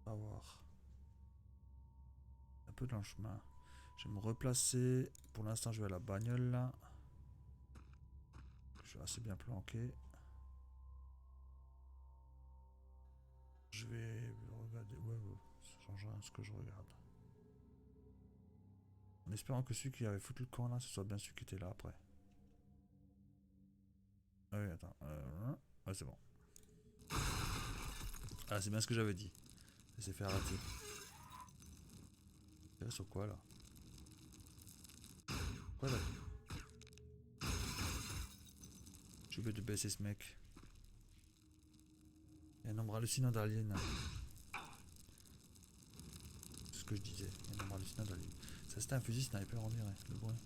On va voir. Un peu dans le chemin. Je vais me replacer. Pour l'instant, je vais à la bagnole là. Je suis assez bien planqué. Je vais regarder. Ouais, ouais, ça change rien ce que je regarde. En espérant que celui qui avait foutu le camp là, ce soit bien celui qui était là après. Ah oui, attends. Ouais, c'est bon. Ah, c'est bien ce que j'avais dit. Il s'est fait rater. Il reste sur quoi là? Quoi là? J'ai oublié de baisser ce mec. Il y a un nombre hallucinant d'aliens. C'est ce que je disais. Il y a un nombre hallucinant d'aliens. Ça c'était un fusil sniper on dirait, le bruit.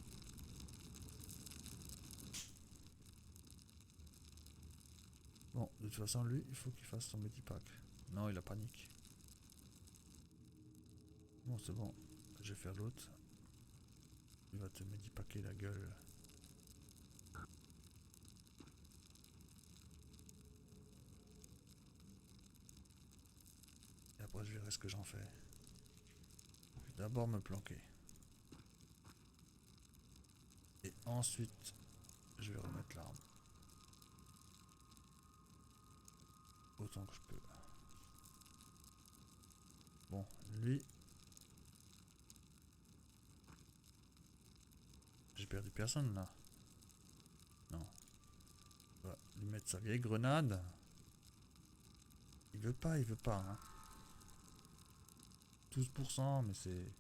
Bon, de toute façon lui, il faut qu'il fasse son medipack. Non, il a panique. Bon, c'est bon. Je vais faire l'autre. Il va te medipacker la gueule. Et après je verrai ce que j'en fais. Je vais d'abord me planquer. Et ensuite, je vais remettre l'arme. Autant que je peux. Bon, lui... J'ai perdu personne là. Non. On va lui mettre sa vieille grenade. Il veut pas. Hein. 12%, mais c'est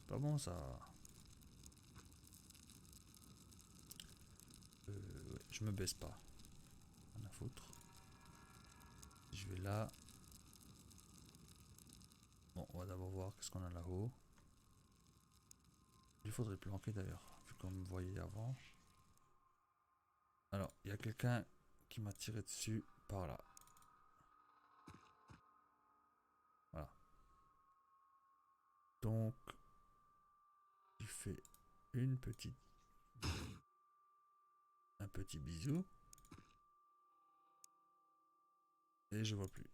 pas bon ça. Ouais, je me baisse pas. Rien à foutre. Je vais là. Bon, on va d'abord voir qu'est-ce qu'on a là-haut. Il faudrait planquer d'ailleurs, vu qu'on me voyait avant. Alors, il y a quelqu'un qui m'a tiré dessus par là. Voilà. Donc, il fait une petite... un petit bisou. Et je vois plus.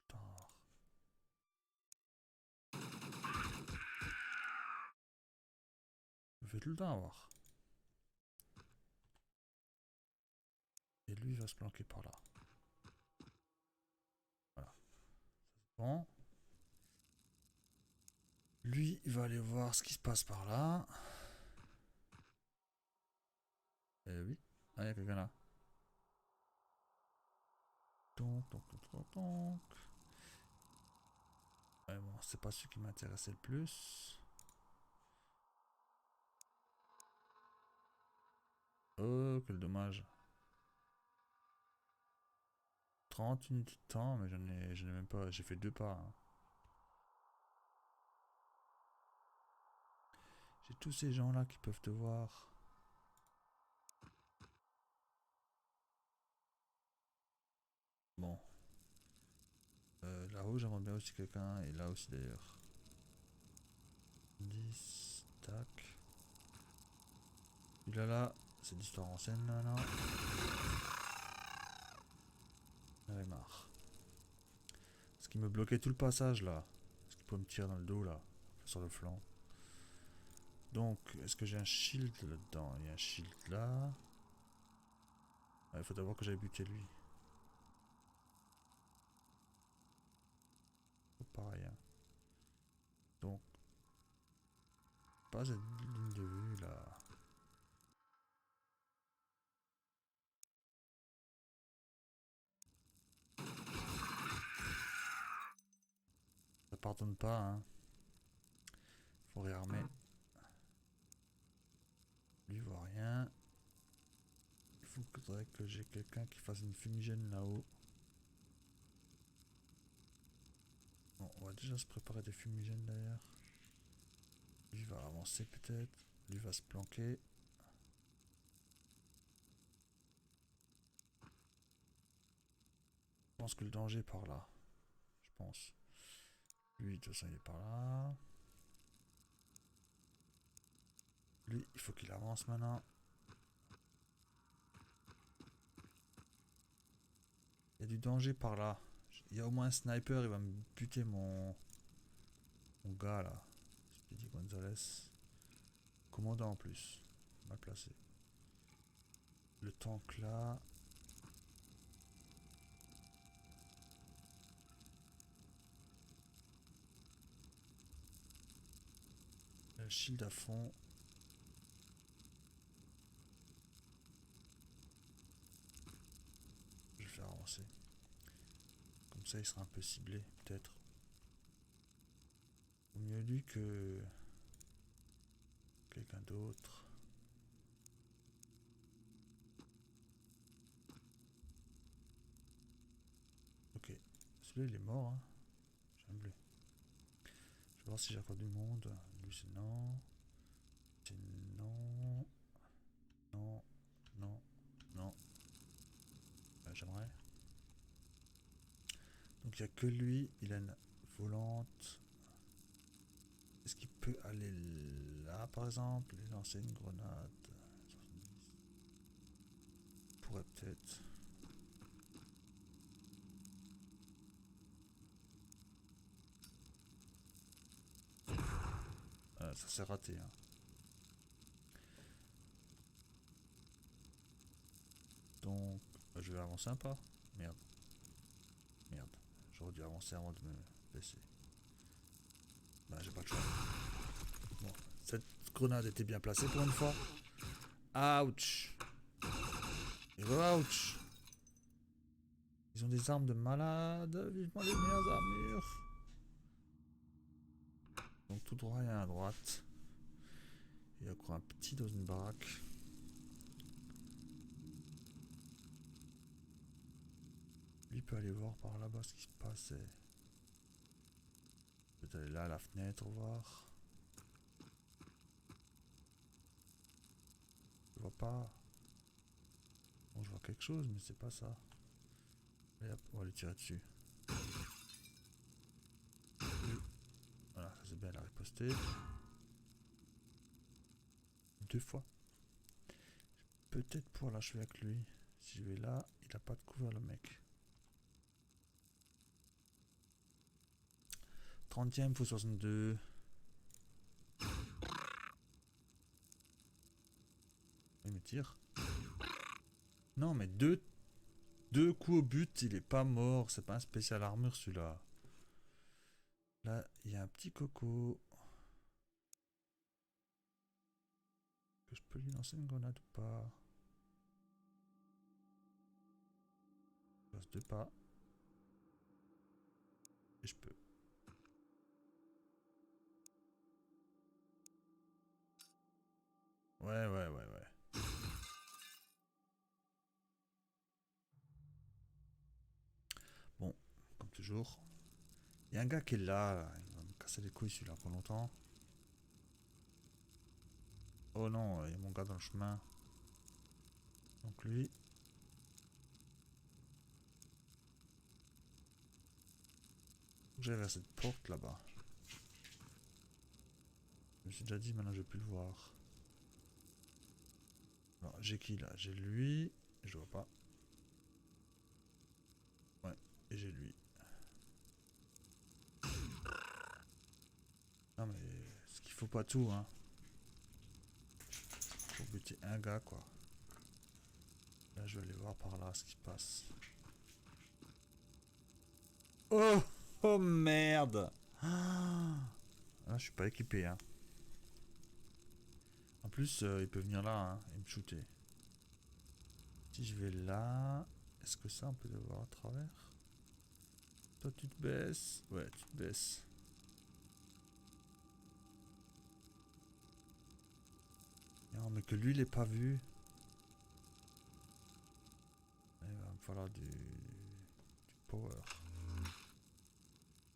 Putain. Je vais tout le temps avoir. Et lui il va se planquer par là. Voilà. Bon. Lui, il va aller voir ce qui se passe par là. Eh oui. Ah, il y a quelqu'un là. Donc. Ouais, bon, c'est pas celui qui m'intéressait le plus. Oh, quel dommage. 30 unités de temps, mais j'en ai même pas. J'ai fait 2 pas. Hein. J'ai tous ces gens là qui peuvent te voir. Bon. Là-haut, j'aimerais bien aussi quelqu'un. Et là aussi d'ailleurs. 10. Tac. Celui-là, c'est l'histoire ancienne là. J'en ai marre. Parce qu'il me bloquait tout le passage là. Parce qu'il peut me tirer dans le dos là. Sur le flanc. Donc, est-ce que j'ai un shield là-dedans? Il y a un shield là. Il faut d'abord que j'aille buter lui. Pareil. Hein. Donc, pas cette ligne de vue là. Ça pardonne pas, hein. Faut réarmer. Lui voit rien. Il faudrait que j'ai quelqu'un qui fasse une fumigène là-haut. Bon, on va déjà se préparer des fumigènes d'ailleurs. Lui va avancer peut-être. Lui va se planquer. Je pense que le danger est par là. Je pense. Lui, de toute façon, il est par là. Lui, il faut qu'il avance maintenant. Il y a du danger par là. il y a au moins un sniper, il va me buter mon gars là. Speedy Gonzalez. Commandant en plus. Mal placé. Le tank là. Le shield à fond. Je vais le faire avancer. Comme ça, il sera un peu ciblé, peut-être. Au mieux lui que quelqu'un d'autre. Ok. Celui-là, il est mort. Hein. J'aime lui. Je vais voir si j'ai encore du monde. Lui, c'est non. C'est non. Non. Non. Non. J'aimerais. Donc il n'y a que lui. Il a une volante. Est-ce qu'il peut aller là, par exemple, et lancer une grenade? Il pourrait peut-être. Ça s'est raté. Hein. Donc, je vais avancer un pas. Merde. Merde. J'aurais dû avancer avant de me baisser. Bah, j'ai pas le choix. Bon, cette grenade était bien placée pour une fois. Ouch. Et ouch. Ils ont des armes de malade. Vivement les meilleures armures. Donc tout droit et à droite. Il y a encore un petit dans une baraque. Lui peut aller voir par là-bas ce qui se passe. Peut aller là à la fenêtre voir. Je vois pas. Bon, je vois quelque chose, mais c'est pas ça. Allez hop, on va lui tirer dessus. Voilà, ça c'est bien, elle a riposté. 2 fois. Peut-être pour l'achever avec lui. Si je vais là, il a pas de couvert le mec. 30ème, faut 62. Il me tire. Non, mais deux coups au but, il est pas mort. C'est pas un spécial armure celui-là. Là, il y a un petit coco. Que je peux lui lancer une grenade ou pas? Je passe 2 pas. Et je peux. Ouais. Bon, comme toujours. Il y a un gars qui est là. Il va me casser les couilles celui-là pour longtemps. Oh non, il y a mon gars dans le chemin. Donc lui. J'allais vers cette porte là-bas. Je me suis déjà dit, maintenant je vais plus le voir. Alors, j'ai qui là? J'ai lui. Je vois pas. Ouais, et j'ai lui. Non mais, ce qu'il faut pas tout, hein. Faut buter un gars, quoi. Là, je vais aller voir par là ce qui se passe. Oh! Oh merde! Ah, je suis pas équipé, hein. En plus, il peut venir là, hein, et me shooter. Si je vais là, est-ce que ça, on peut le voir à travers? Toi, tu te baisses? Ouais, tu te baisses. Non, mais que lui, il est pas vu. Il va me falloir du power.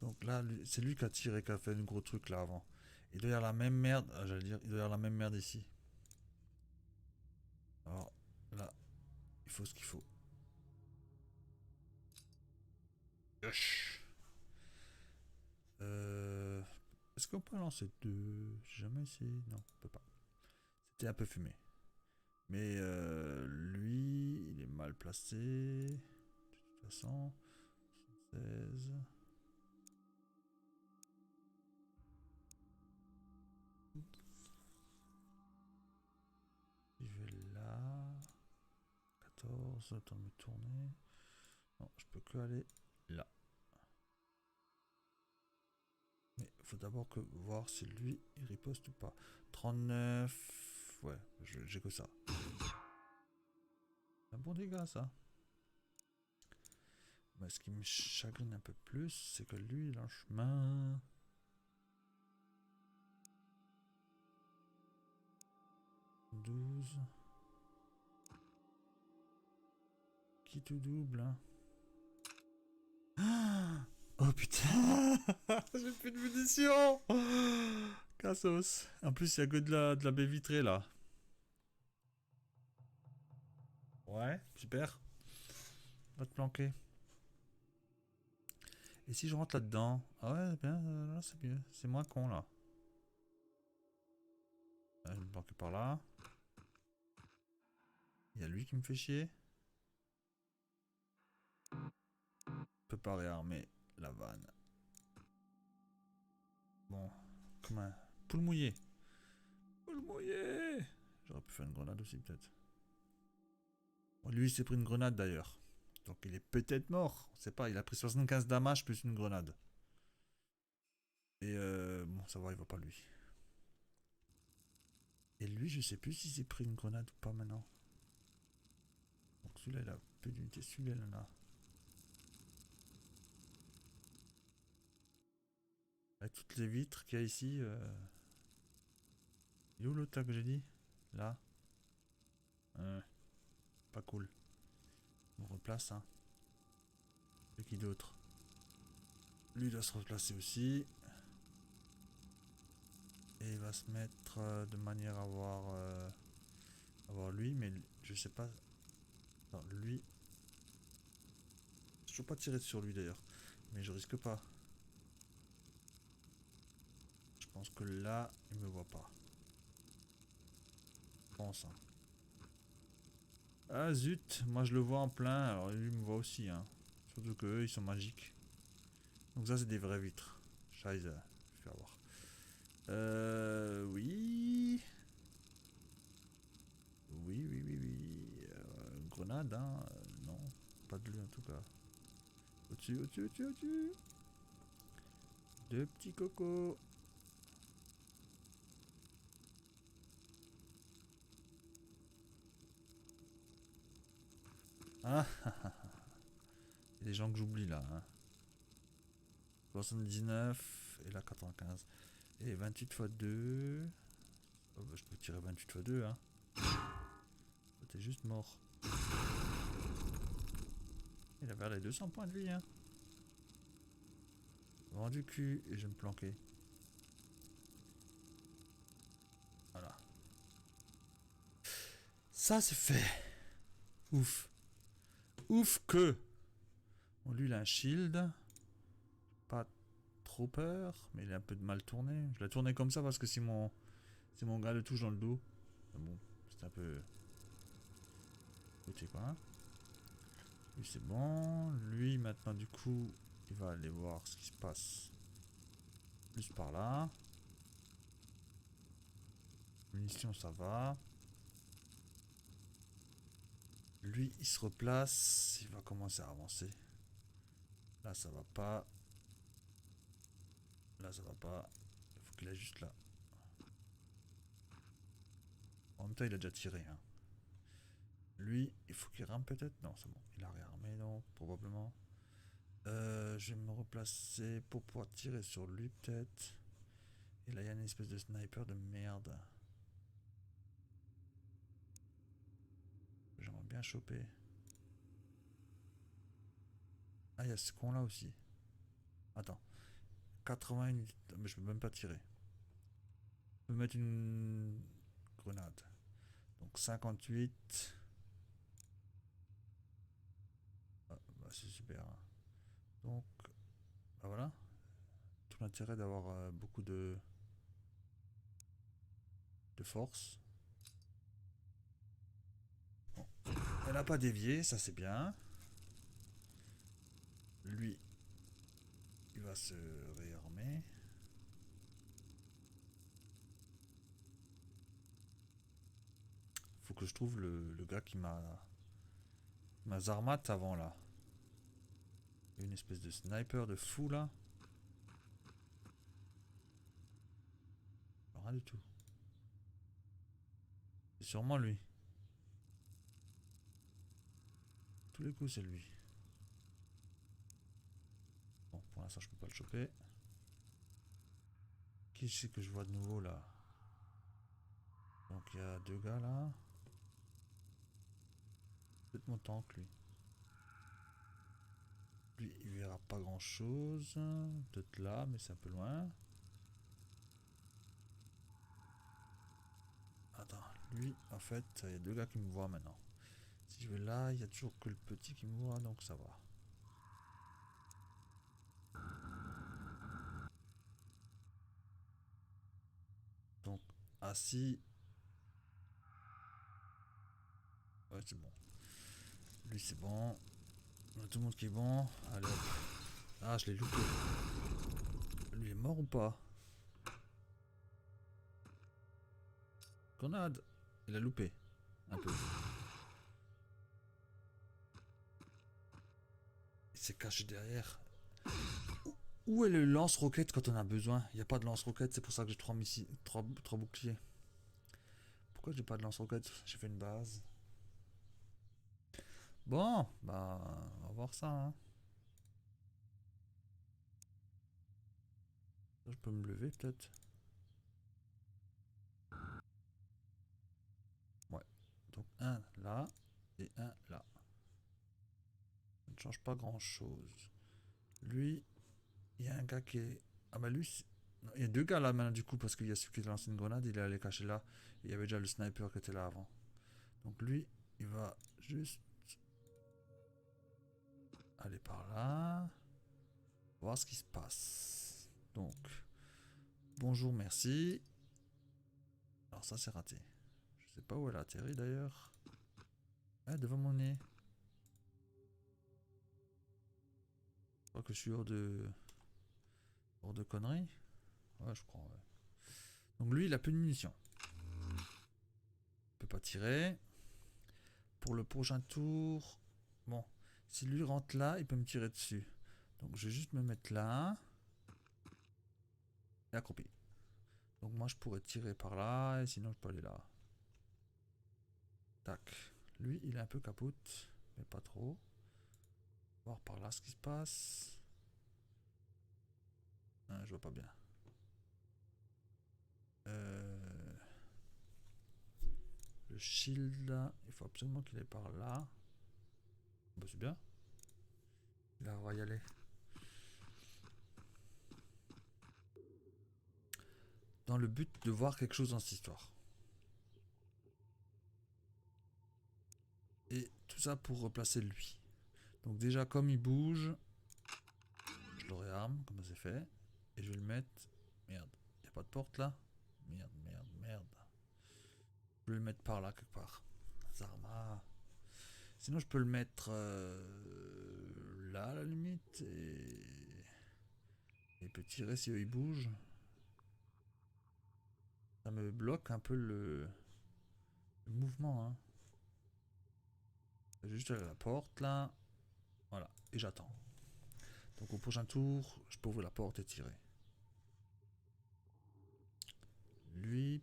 Donc là, c'est lui qui a tiré, qui a fait un gros truc là avant. Il doit y avoir la même merde, j'allais dire, il doit y avoir la même merde ici. Alors là, il faut ce qu'il faut. Yosh. Est-ce qu'on peut lancer deux? J'ai jamais essayé. Non, on peut pas. C'était un peu fumé. Mais lui, il est mal placé. De toute façon, 16. Je vais là. 14, attends de me tourner. Non, je peux que aller là. Mais il faut d'abord voir si lui il riposte ou pas. 39. Ouais, j'ai que ça. Un bon dégât ça. Mais ce qui me chagrine un peu plus, c'est que lui il est en chemin. « 12. Qui tout double hein. Oh putain. J'ai plus de munitions. Cassos. En plus il y a que de la baie vitrée là. Ouais, super. Va te planquer. Et si je rentre là-dedans? Ah ouais, bien, là c'est mieux. C'est moins con là. Je vais me planquer par là. Il y a lui qui me fait chier. Je peux pas réarmer la vanne. Bon, comme un poule mouillé. Poule mouillé. J'aurais pu faire une grenade aussi peut-être. Bon, lui il s'est pris une grenade d'ailleurs. Donc il est peut-être mort. On sait pas, il a pris 75 damage plus une grenade. Et bon, ça va, il va pas lui. Et lui, je sais plus s'il s'est pris une grenade ou pas maintenant. Donc celui-là, il a peu d'unité. Celui-là, il en a. Avec toutes les vitres qu'il y a ici. Il est où l'autre que j'ai dit? Là. Pas cool. On replace, hein. Et qui d'autre? Lui doit se replacer aussi. Et il va se mettre de manière à avoir lui, mais je sais pas. Non, lui. Je ne peux pas tirer sur lui d'ailleurs. Mais je risque pas. Je pense que là, il me voit pas. Je pense. Hein. Ah zut, moi je le vois en plein, alors lui me voit aussi. Hein. Surtout que eux, ils sont magiques. Donc ça, c'est des vraies vitres. Scheiße, je vais avoir. Oui. Oui, oui, oui, oui. Grenade, hein. Non, pas de lui en tout cas. Au-dessus, au-dessus, au-dessus, au-dessus. Deux petits cocos. Ah, il y a des gens que j'oublie là. Hein. 79 et là 95. Et 28 x 2. Oh, bah, je peux tirer 28 x 2. Hein. T'es juste mort. Il avait les 200 points de vie. Hein. Vendu cul et je vais me planquer. Voilà. Ça c'est fait. Ouf. Ouf que. Bon, lui il a un shield. Pas trop peur, mais il a un peu de mal tourné. Je l'ai tourné comme ça parce que c'est mon gars le touche dans le dos. Mais bon, c'est un peu. Côté quoi. Hein. Lui c'est bon. Lui maintenant du coup, il va aller voir ce qui se passe. Plus par là. Munitions ça va. Lui il se replace. Il va commencer à avancer. Là ça va pas. Là ça va pas. Il faut qu'il aille juste là. En même temps il a déjà tiré. Hein. Lui, il faut qu'il rame peut-être. Non, c'est bon. Il a réarmé donc, probablement. Je vais me replacer pour pouvoir tirer sur lui peut-être. Et là il y a une espèce de sniper de merde. J'aimerais bien choper. Ah, il y a ce con là aussi. Attends. 80 unités. Mais je peux même pas tirer. Je peux mettre une grenade. Donc 58. Ah, bah c'est super. Hein. Donc, bah voilà. Tout l'intérêt d'avoir beaucoup de force. Bon. Elle a pas dévié, ça c'est bien. Lui, va se réarmer. Faut que je trouve le gars qui m'a Zarmat avant là. Il y a une espèce de sniper de fou là. Rien du tout. C'est sûrement lui. Tous les coups c'est lui. Bon, pour l'instant je peux pas le choper. Qui c'est que je vois de nouveau là? Donc il y a deux gars là. Peut-être mon tank lui. Lui il verra pas grand chose. Peut-être là mais c'est un peu loin. Attends, lui en fait il y a deux gars qui me voient maintenant. Si je vais là, il y a toujours que le petit qui me voit donc ça va. Donc assis. Ouais c'est bon. Lui c'est bon. On a tout le monde qui est bon. Allez hop. Ah je l'ai loupé. Lui est mort ou pas? Grenade. Il a loupé. Un peu. Il s'est caché derrière. Où est le lance-roquette quand on a besoin? Il n'y a pas de lance-roquette, c'est pour ça que j'ai 3 missiles, 3 boucliers. Pourquoi j'ai pas de lance-roquette? J'ai fait une base. Bon, bah, on va voir ça. Hein. Je peux me lever peut-être. Ouais. Donc un là et un là. Ça ne change pas grand-chose. Lui, il y a un gars qui est... Ah bah lui, non, il y a deux gars là maintenant du coup parce qu'il y a celui qui a lancé une grenade, il est allé cacher là. Et il y avait déjà le sniper qui était là avant. Donc lui, il va juste aller par là. Voir ce qui se passe. Donc, bonjour, merci. Alors ça c'est raté. Je sais pas où elle a atterri d'ailleurs. Ah, devant mon nez. Je crois que je suis hors de conneries. Ouais, je crois, ouais. Donc lui, il a plus de munitions. Il peut pas tirer. Pour le prochain tour... Bon, si lui rentre là, il peut me tirer dessus. Donc je vais juste me mettre là. Et accroupi. Donc moi, je pourrais tirer par là, et sinon je peux aller là. Tac. Lui, il est un peu capote, mais pas trop. Voir par là ce qui se passe. Ah, je vois pas bien. Le shield, il faut absolument qu'il aille par là. Bah, c'est bien. Là, on va y aller. Dans le but de voir quelque chose dans cette histoire. Et tout ça pour replacer lui. Donc déjà, comme il bouge, je le réarme, comme c'est fait. Et je vais le mettre... Merde, il n'y a pas de porte là? Merde, merde, merde. Je vais le mettre par là, quelque part. Zarma. Sinon, je peux le mettre là, à la limite. Et il peut tirer si eux, ils bougent. Ça me bloque un peu le mouvement. Hein. Juste à la porte là. Voilà. Et j'attends. Donc au prochain tour, je peux ouvrir la porte et tirer. Lui.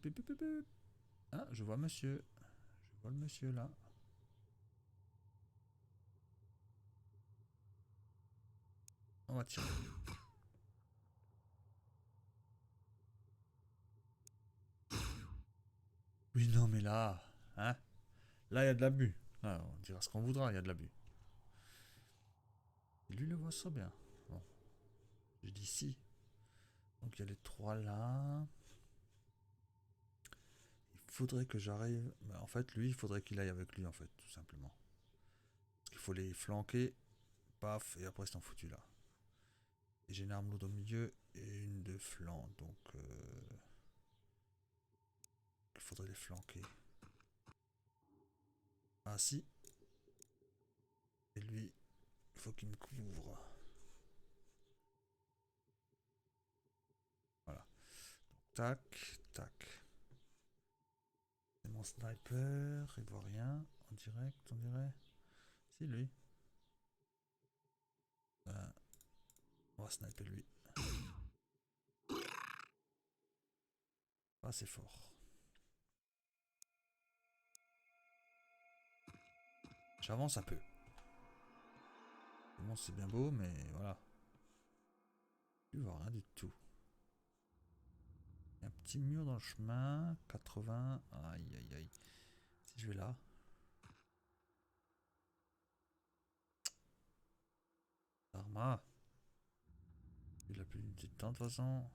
Ah, je vois monsieur. Je vois le monsieur là. On va tirer. Oui, non, mais là. Hein. Là, il y a de l'abus. Ah, on dira ce qu'on voudra, il y a de l'abus. Et lui, le voit ça bien. Bon. Je dis si. Donc il y a les trois là. Il faudrait que j'arrive. Bah, en fait, lui, il faudrait qu'il aille avec lui, en fait, tout simplement. Parce qu'il faut les flanquer. Paf, et après, c'est en foutu là. Et j'ai une arme lourde au milieu et une de flanc. Donc, il faudrait les flanquer. Ah, si. Et lui, il faut qu'il me couvre. tac, tac. C'est mon sniper, il voit rien. En direct, on dirait. Si, lui. On va sniper lui. Ah, c'est fort. J'avance un peu. Bon, c'est bien beau, mais voilà. Je vois rien du tout. Il y a un petit mur dans le chemin. 80. Aïe, aïe, aïe. Si je vais là. Arma. Il a plus d'unité de temps de toute façon.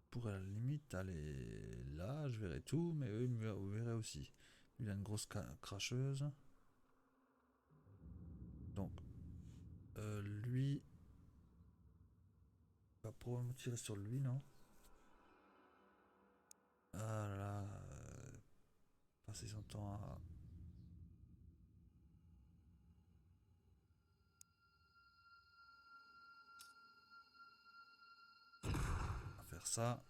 Pour à la limite aller là, je verrai tout, mais eux, vous verrez aussi. Il a une grosse cracheuse. Donc, lui, va probablement tirer sur lui, non? Ah là là, passer son temps à faire ça.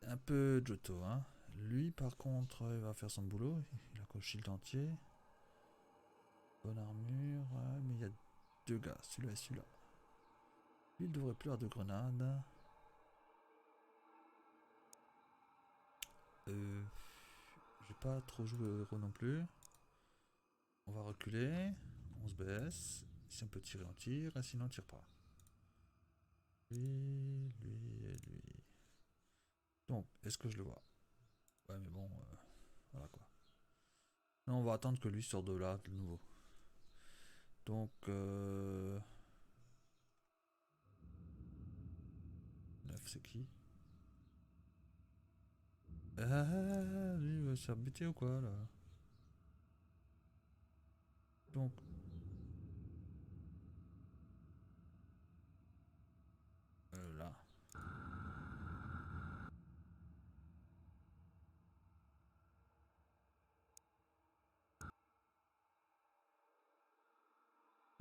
Un peu Johto, hein. Lui, par contre, il va faire son boulot. Il a coché shield entier. Bonne armure, ouais, mais il y a deux gars, celui-là et celui-là. Lui, il devrait plus avoir de grenades. J'ai pas trop joué au héros non plus. On va reculer. On se baisse. Si on peut tirer, on tire. Et sinon, on tire pas. Lui, lui et lui. Donc, est-ce que je le vois? Ouais, mais bon, voilà quoi. Non, on va attendre que lui sorte de là de nouveau. Donc, 9, c'est qui? Ah, lui, il va se faire buter ou quoi là? Donc, là.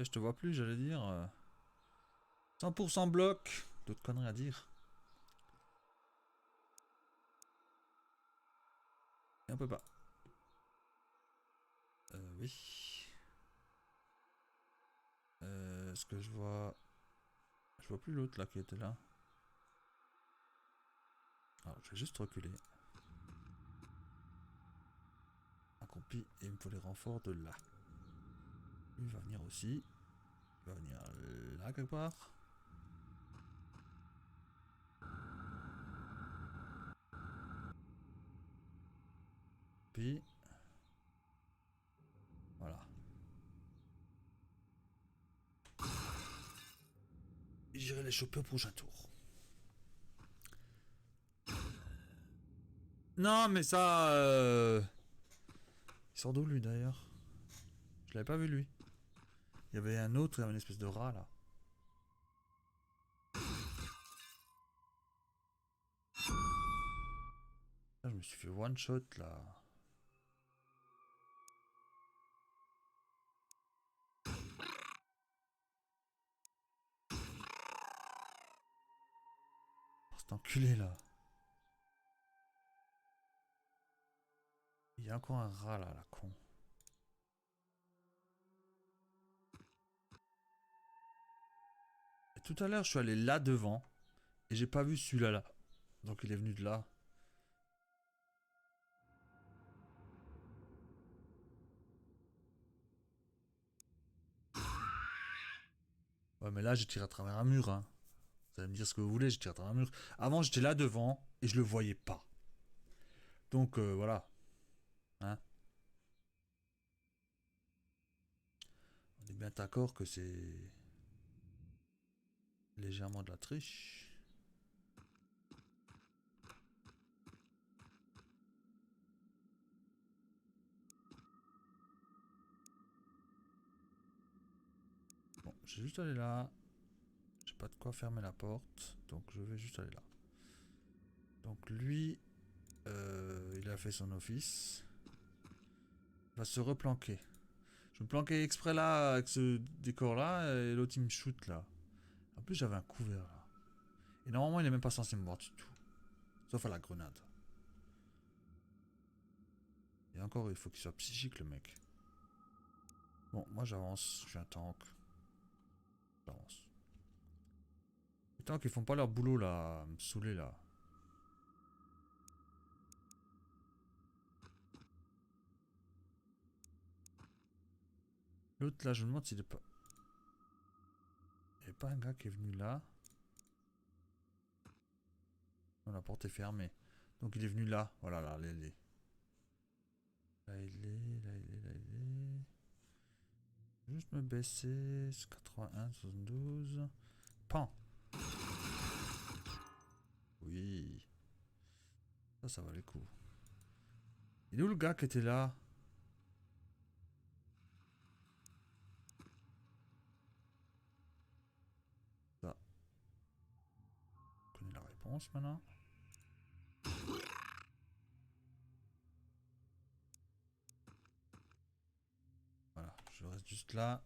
Et je te vois plus, j'allais dire. 100% bloc. D'autres conneries à dire. Et on peut pas. Oui. Est-ce que je vois... Je vois plus l'autre là qui était là. Alors, je vais juste reculer. Accompi, et il me faut les renforts de là. Il va venir aussi. Il va venir là quelque part. Puis... Voilà. J'irai les choper au prochain tour. Non, mais ça... Il sort d'où lui d'ailleurs? Je l'avais pas vu lui. Il y avait un autre, il y avait une espèce de rat là. Là, je me suis fait one shot là. Oh, cet enculé là. Il y a encore un rat là, la con. Et tout à l'heure, je suis allé là devant. Et j'ai pas vu celui-là là. Donc il est venu de là. Ouais, mais là, j'ai tiré à travers un mur, hein. Vous allez me dire ce que vous voulez, j'ai tiré à travers un mur. Avant, j'étais là devant et je le voyais pas. Donc voilà. Hein, on est bien d'accord que c'est légèrement de la triche. Bon, j'ai juste aller là. J'ai pas de quoi fermer la porte. Donc je vais juste aller là. Donc lui, il a fait son office. Il va se replanquer. Je me planquais exprès là avec ce décor là et l'autre il me shoot là. En plus j'avais un couvert là. Et normalement, il est même pas censé me voir du tout. Sauf à la grenade. Et encore, il faut qu'il soit psychique, le mec. Bon, moi j'avance. Je suis un tank. J'avance. Les tanks, ils font pas leur boulot, là. À me saouler, là. L'autre, là, je me demande s'il est pas... Il n'y a pas un gars qui est venu là. Non, la porte est fermée. Donc il est venu là. Voilà, là, il est. Là, il est, là, il est, là, il est. Juste me baisser. 81, 72. Pan. Oui. Ça va les coups. Il est où le gars qui était là? Ça. On connaît la réponse maintenant. Voilà, je reste juste là.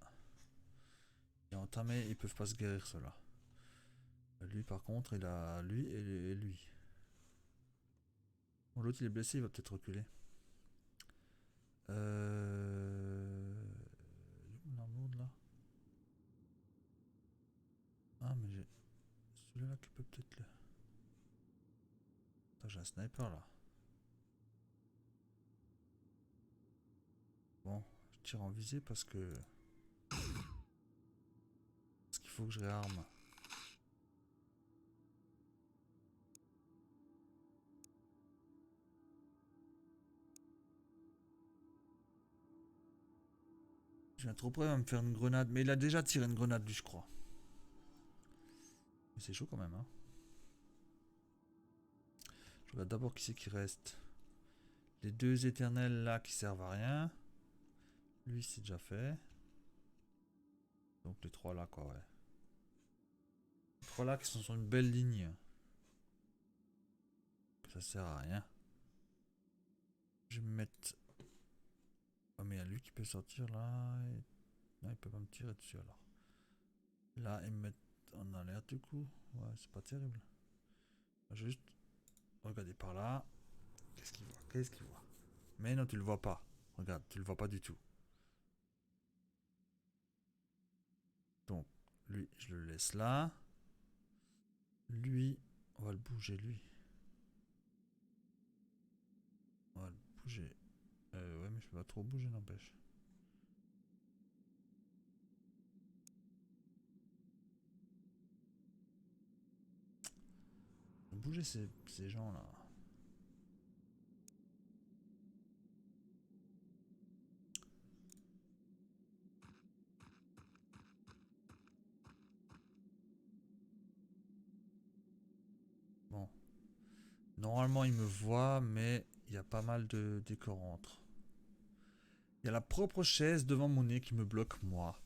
Il est entamé, ils peuvent pas se guérir ceux-là. Lui par contre, il a lui et lui. Bon, l'autre il est blessé, il va peut-être reculer. L'armure là. Ah mais j'ai celui-là qui peut peut-être le... Attends, j'ai un sniper là. Bon, je tire en visée parce que... Parce qu'il faut que je réarme. Je viens trop près à me faire une grenade. Mais il a déjà tiré une grenade lui je crois. Mais c'est chaud quand même hein. Je regarde d'abord qui c'est qui reste. Les deux éternels là qui servent à rien. Lui c'est déjà fait. Donc les trois là quoi ouais. Les trois là qui sont sur une belle ligne. Ça sert à rien. Je vais me mettre... Ah mais il y a lui qui peut sortir là. Et... Non il peut pas me tirer dessus alors. Là ils me mettent en alerte du coup. Ouais c'est pas terrible. Juste regarder par là. Qu'est-ce qu'il voit? Qu'est-ce qu'il voit? Mais non tu le vois pas. Regarde tu le vois pas du tout. Donc lui je le laisse là. Lui on va le bouger lui. On va le bouger. Ouais mais je peux pas trop bouger n'empêche. Bouger ces gens là. Bon. Normalement il me voit mais il y a pas mal de décors entre. Il y a la propre chaise devant mon nez qui me bloque moi.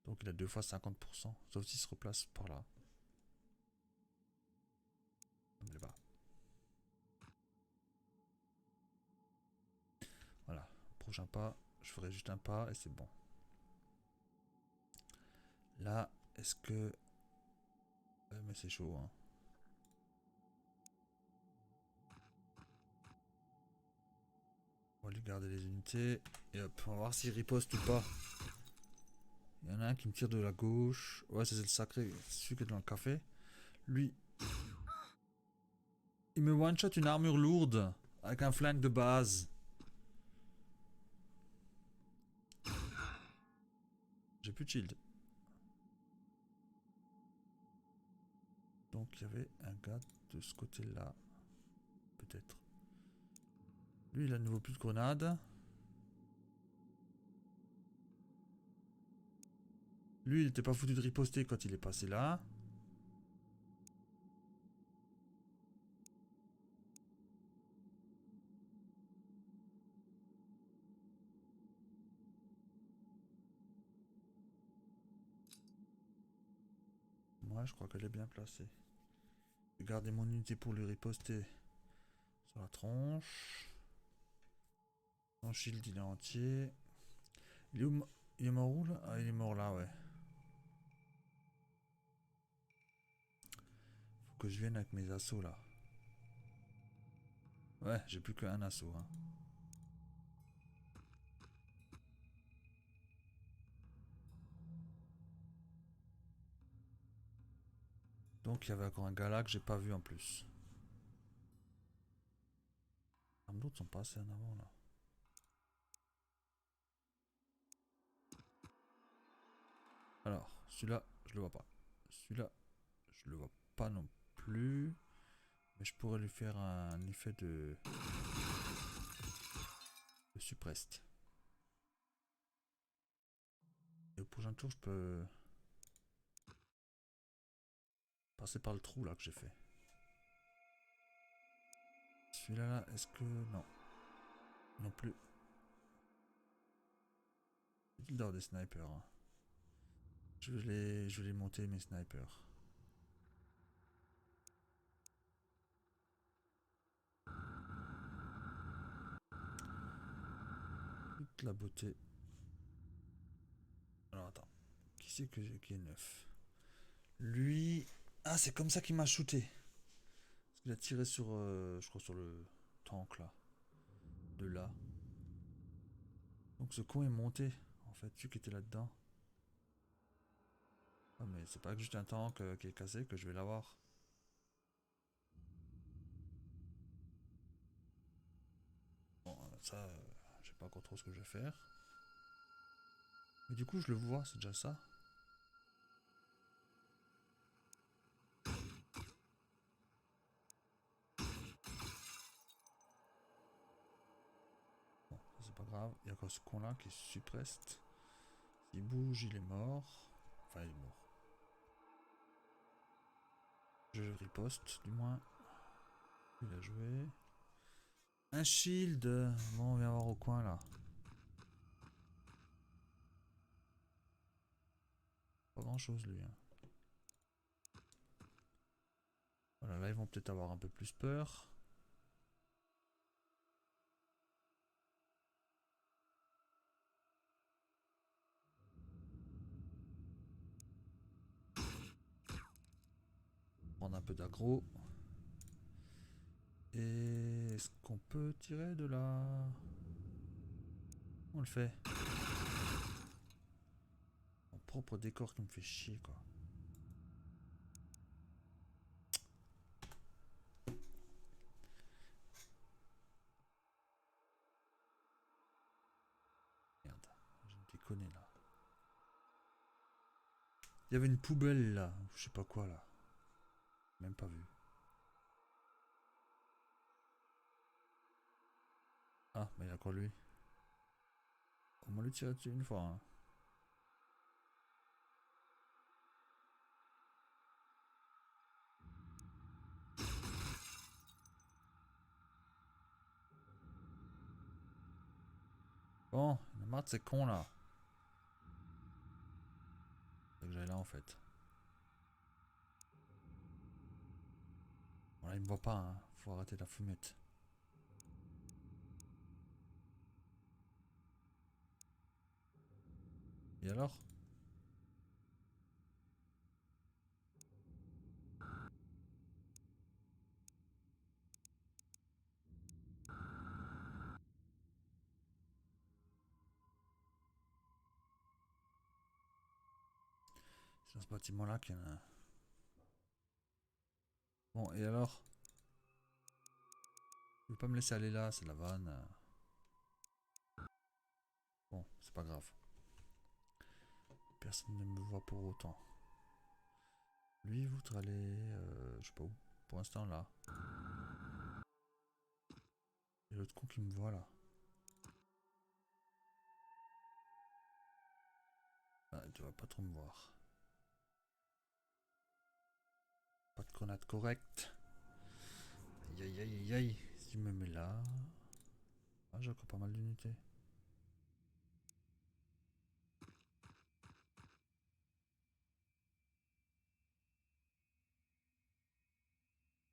Donc il a 2 fois 50%. Sauf s'il se replace par là. Mais bah. Voilà. Prochain pas. Je ferai juste un pas et c'est bon. Là, est-ce que... mais c'est chaud hein. On va lui garder les unités. Et hop, on va voir s'il riposte ou pas. Il y en a un qui me tire de la gauche. Ouais, c'est le sacré. Celui qui est dans le café. Lui. Il me one-shot une armure lourde. Avec un flingue de base. J'ai plus de shield. Donc il y avait un gars de ce côté-là. Peut-être. Lui, il a de nouveau plus de grenades. Lui, il était pas foutu de riposter quand il est passé là. Moi, je crois qu'elle est bien placée. Je vais garder mon unité pour lui riposter sur la tronche. Son shield, il est entier. Il est, où, il est mort où là? Ah, il est mort là, ouais. que je vienne avec mes assauts là. Ouais, j'ai plus qu'un assaut. Hein. Donc il y avait encore un gars là que j'ai pas vu en plus. Les armes d'autres sont pas assez en avant là. Alors, celui-là, je le vois pas. Celui-là, je le vois pas non plus. Mais je pourrais lui faire un effet de suppressed. Et au prochain tour, je peux passer par le trou là que j'ai fait. Celui-là, là, est-ce que... Non. Non plus. Il dort des snipers. Hein. Je vais les monter mes snipers. Toute la beauté. Alors attends. Qui c'est que j'ai qui est neuf? Lui... Ah, c'est comme ça qu'il m'a shooté. Parce qu'il a tiré sur... je crois sur le tank là. De là. Donc ce con est monté. En fait, celui qui était là-dedans. Ah mais c'est pas juste un tank qui est cassé que je vais l'avoir. Bon, ça, je sais pas encore trop ce que je vais faire. Mais du coup, je le vois, c'est déjà ça. Bon, ça c'est pas grave. Il y a encore ce con là qui est suppressed. S'il bouge, il est mort. Enfin, il est mort. Je riposte, du moins. Il a joué. Un shield. Bon, on vient voir au coin là. Pas grand chose lui. Hein. Voilà, là ils vont peut-être avoir un peu plus peur. Prendre un peu d'aggro. Et est-ce qu'on peut tirer de là? On le fait. Mon propre décor qui me fait chier quoi. Merde, j'ai déconné là. Il y avait une poubelle là, je sais pas quoi là. Même pas vu. Ah, mais il y a encore lui. On m'a lui tiré dessus une fois. Hein. Bon, il y en a marre de ces cons là. C'est que j'aille là en fait. Bon là il me voit pas, hein. Faut arrêter la fumette. Et alors? C'est dans ce bâtiment là qu'il y en a un. Bon, et alors? Tu veux pas me laisser aller là, c'est la vanne. Bon, c'est pas grave. Personne ne me voit pour autant. Lui, il voudrait aller... je sais pas où. Pour l'instant là. Et l'autre con qui me voit là. Ah, il devrait pas trop me voir. Pas de grenade correcte. Aïe aïe aïe aïe aïe. Si je me mets là... Ah, j'ai encore pas mal d'unités.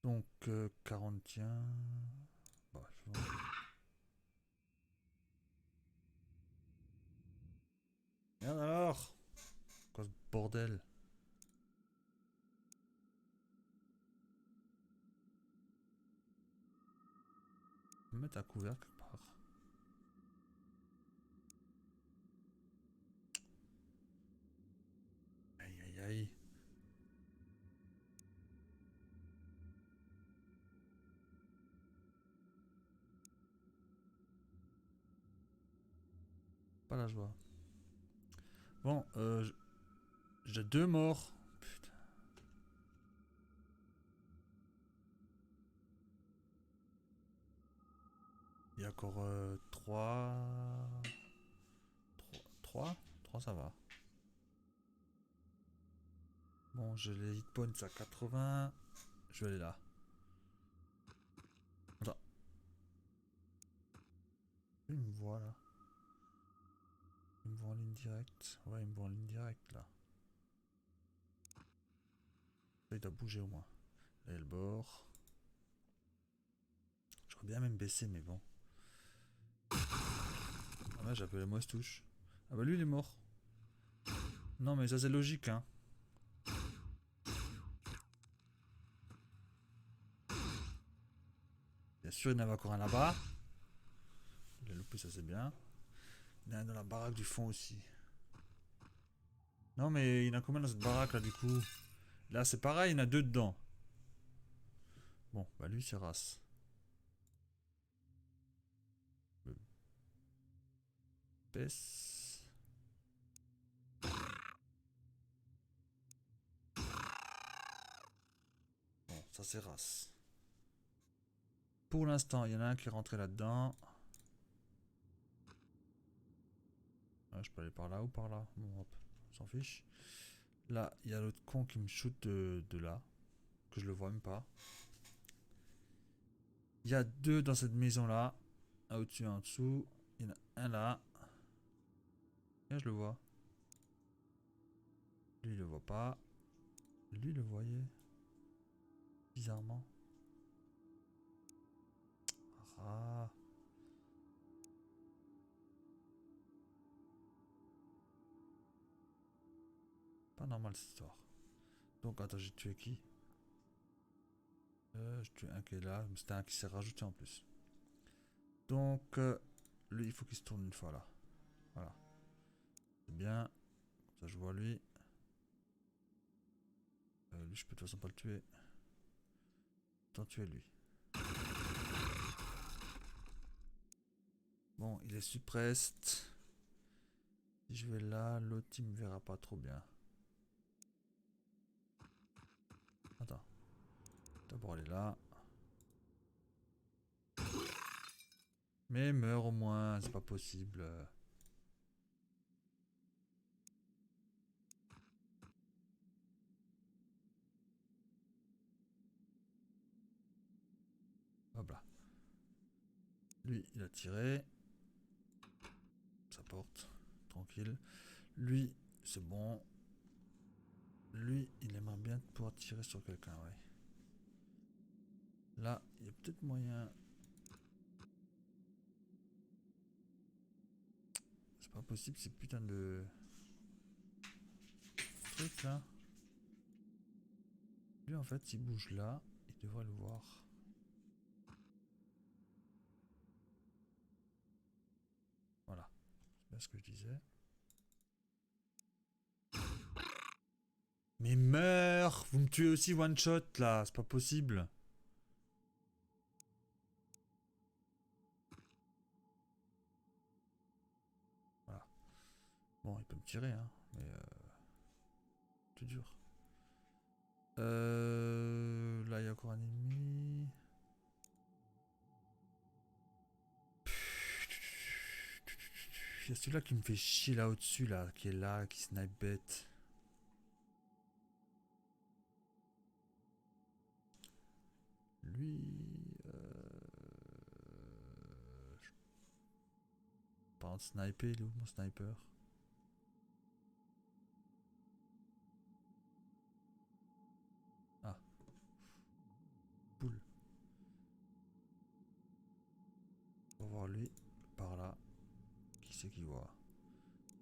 Donc, 40 tiens... Bah, je vois. Merde alors! Quoi ce bordel? me mettre à couvert quelque part. Aïe aïe aïe. Pas la joie. Bon, j'ai 2 morts. Putain. Il y a encore 3... 3 3 ça va. Bon, j'ai les hit points à 80. Je vais aller là. Attends. Il me voit là. Il me voit en ligne directe. Ouais, il me voit en ligne directe là. Là, il doit bouger au moins. Là, il y a le bord. J'aurais bien même baissé, mais bon. Ah ouais, j'ai appelé la mousse touche. Ah bah lui, il est mort. Non, mais ça, c'est logique, hein. Bien sûr, il y en avait encore un là-bas. Il a loupé, ça c'est bien. Il y en a un dans la baraque du fond aussi. Non, mais il y en a combien dans cette baraque là du coup? Là, c'est pareil, il y en a 2 dedans. Bon, bah lui, c'est race. Baisse. Bon, ça c'est race. Pour l'instant, il y en a un qui est rentré là-dedans. Ah, je peux aller par là ou par là. Bon, hop, on s'en fiche. Là, il y a l'autre con qui me shoot de là. Que je le vois même pas. Il y a 2 dans cette maison là. Un au-dessus, un en dessous. Il y en a un là. Et je le vois. Lui, il le voit pas. Lui, il le voyait. Bizarrement. Ah. Pas normal cette histoire. Donc, attends, j'ai tué qui? J'ai tué un qui est là. C'était un qui s'est rajouté en plus. Donc, lui, il faut qu'il se tourne une fois là. Voilà. C'est bien. Comme ça, je vois lui. Lui, je peux de toute façon pas le tuer. Tant tuer lui. Bon, il est suppressed. Si je vais là, l'autre il me verra pas trop bien. Attends. D'abord aller là. Mais meurs au moins, c'est pas possible. Hop là. Lui, il a tiré. Ça porte. Tranquille. Lui, c'est bon. Lui, il aimerait bien pouvoir tirer sur quelqu'un, ouais. Là, il y a peut-être moyen. C'est pas possible, ces putains de trucs là. Lui, en fait, il bouge là. Il devrait le voir. Voilà. C'est bien ce que je disais. Mais meurs! Vous me tuez aussi one shot là, c'est pas possible. Voilà. Bon, il peut me tirer, hein, mais tout dur. Là, il y a encore un ennemi. Il y a celui-là qui me fait chier là au-dessus, là, qui est là, qui snipe bête. Lui. Par contre, sniper, il est où mon sniper? Ah, boule. On va voir lui, par là. Qui c'est qui voit?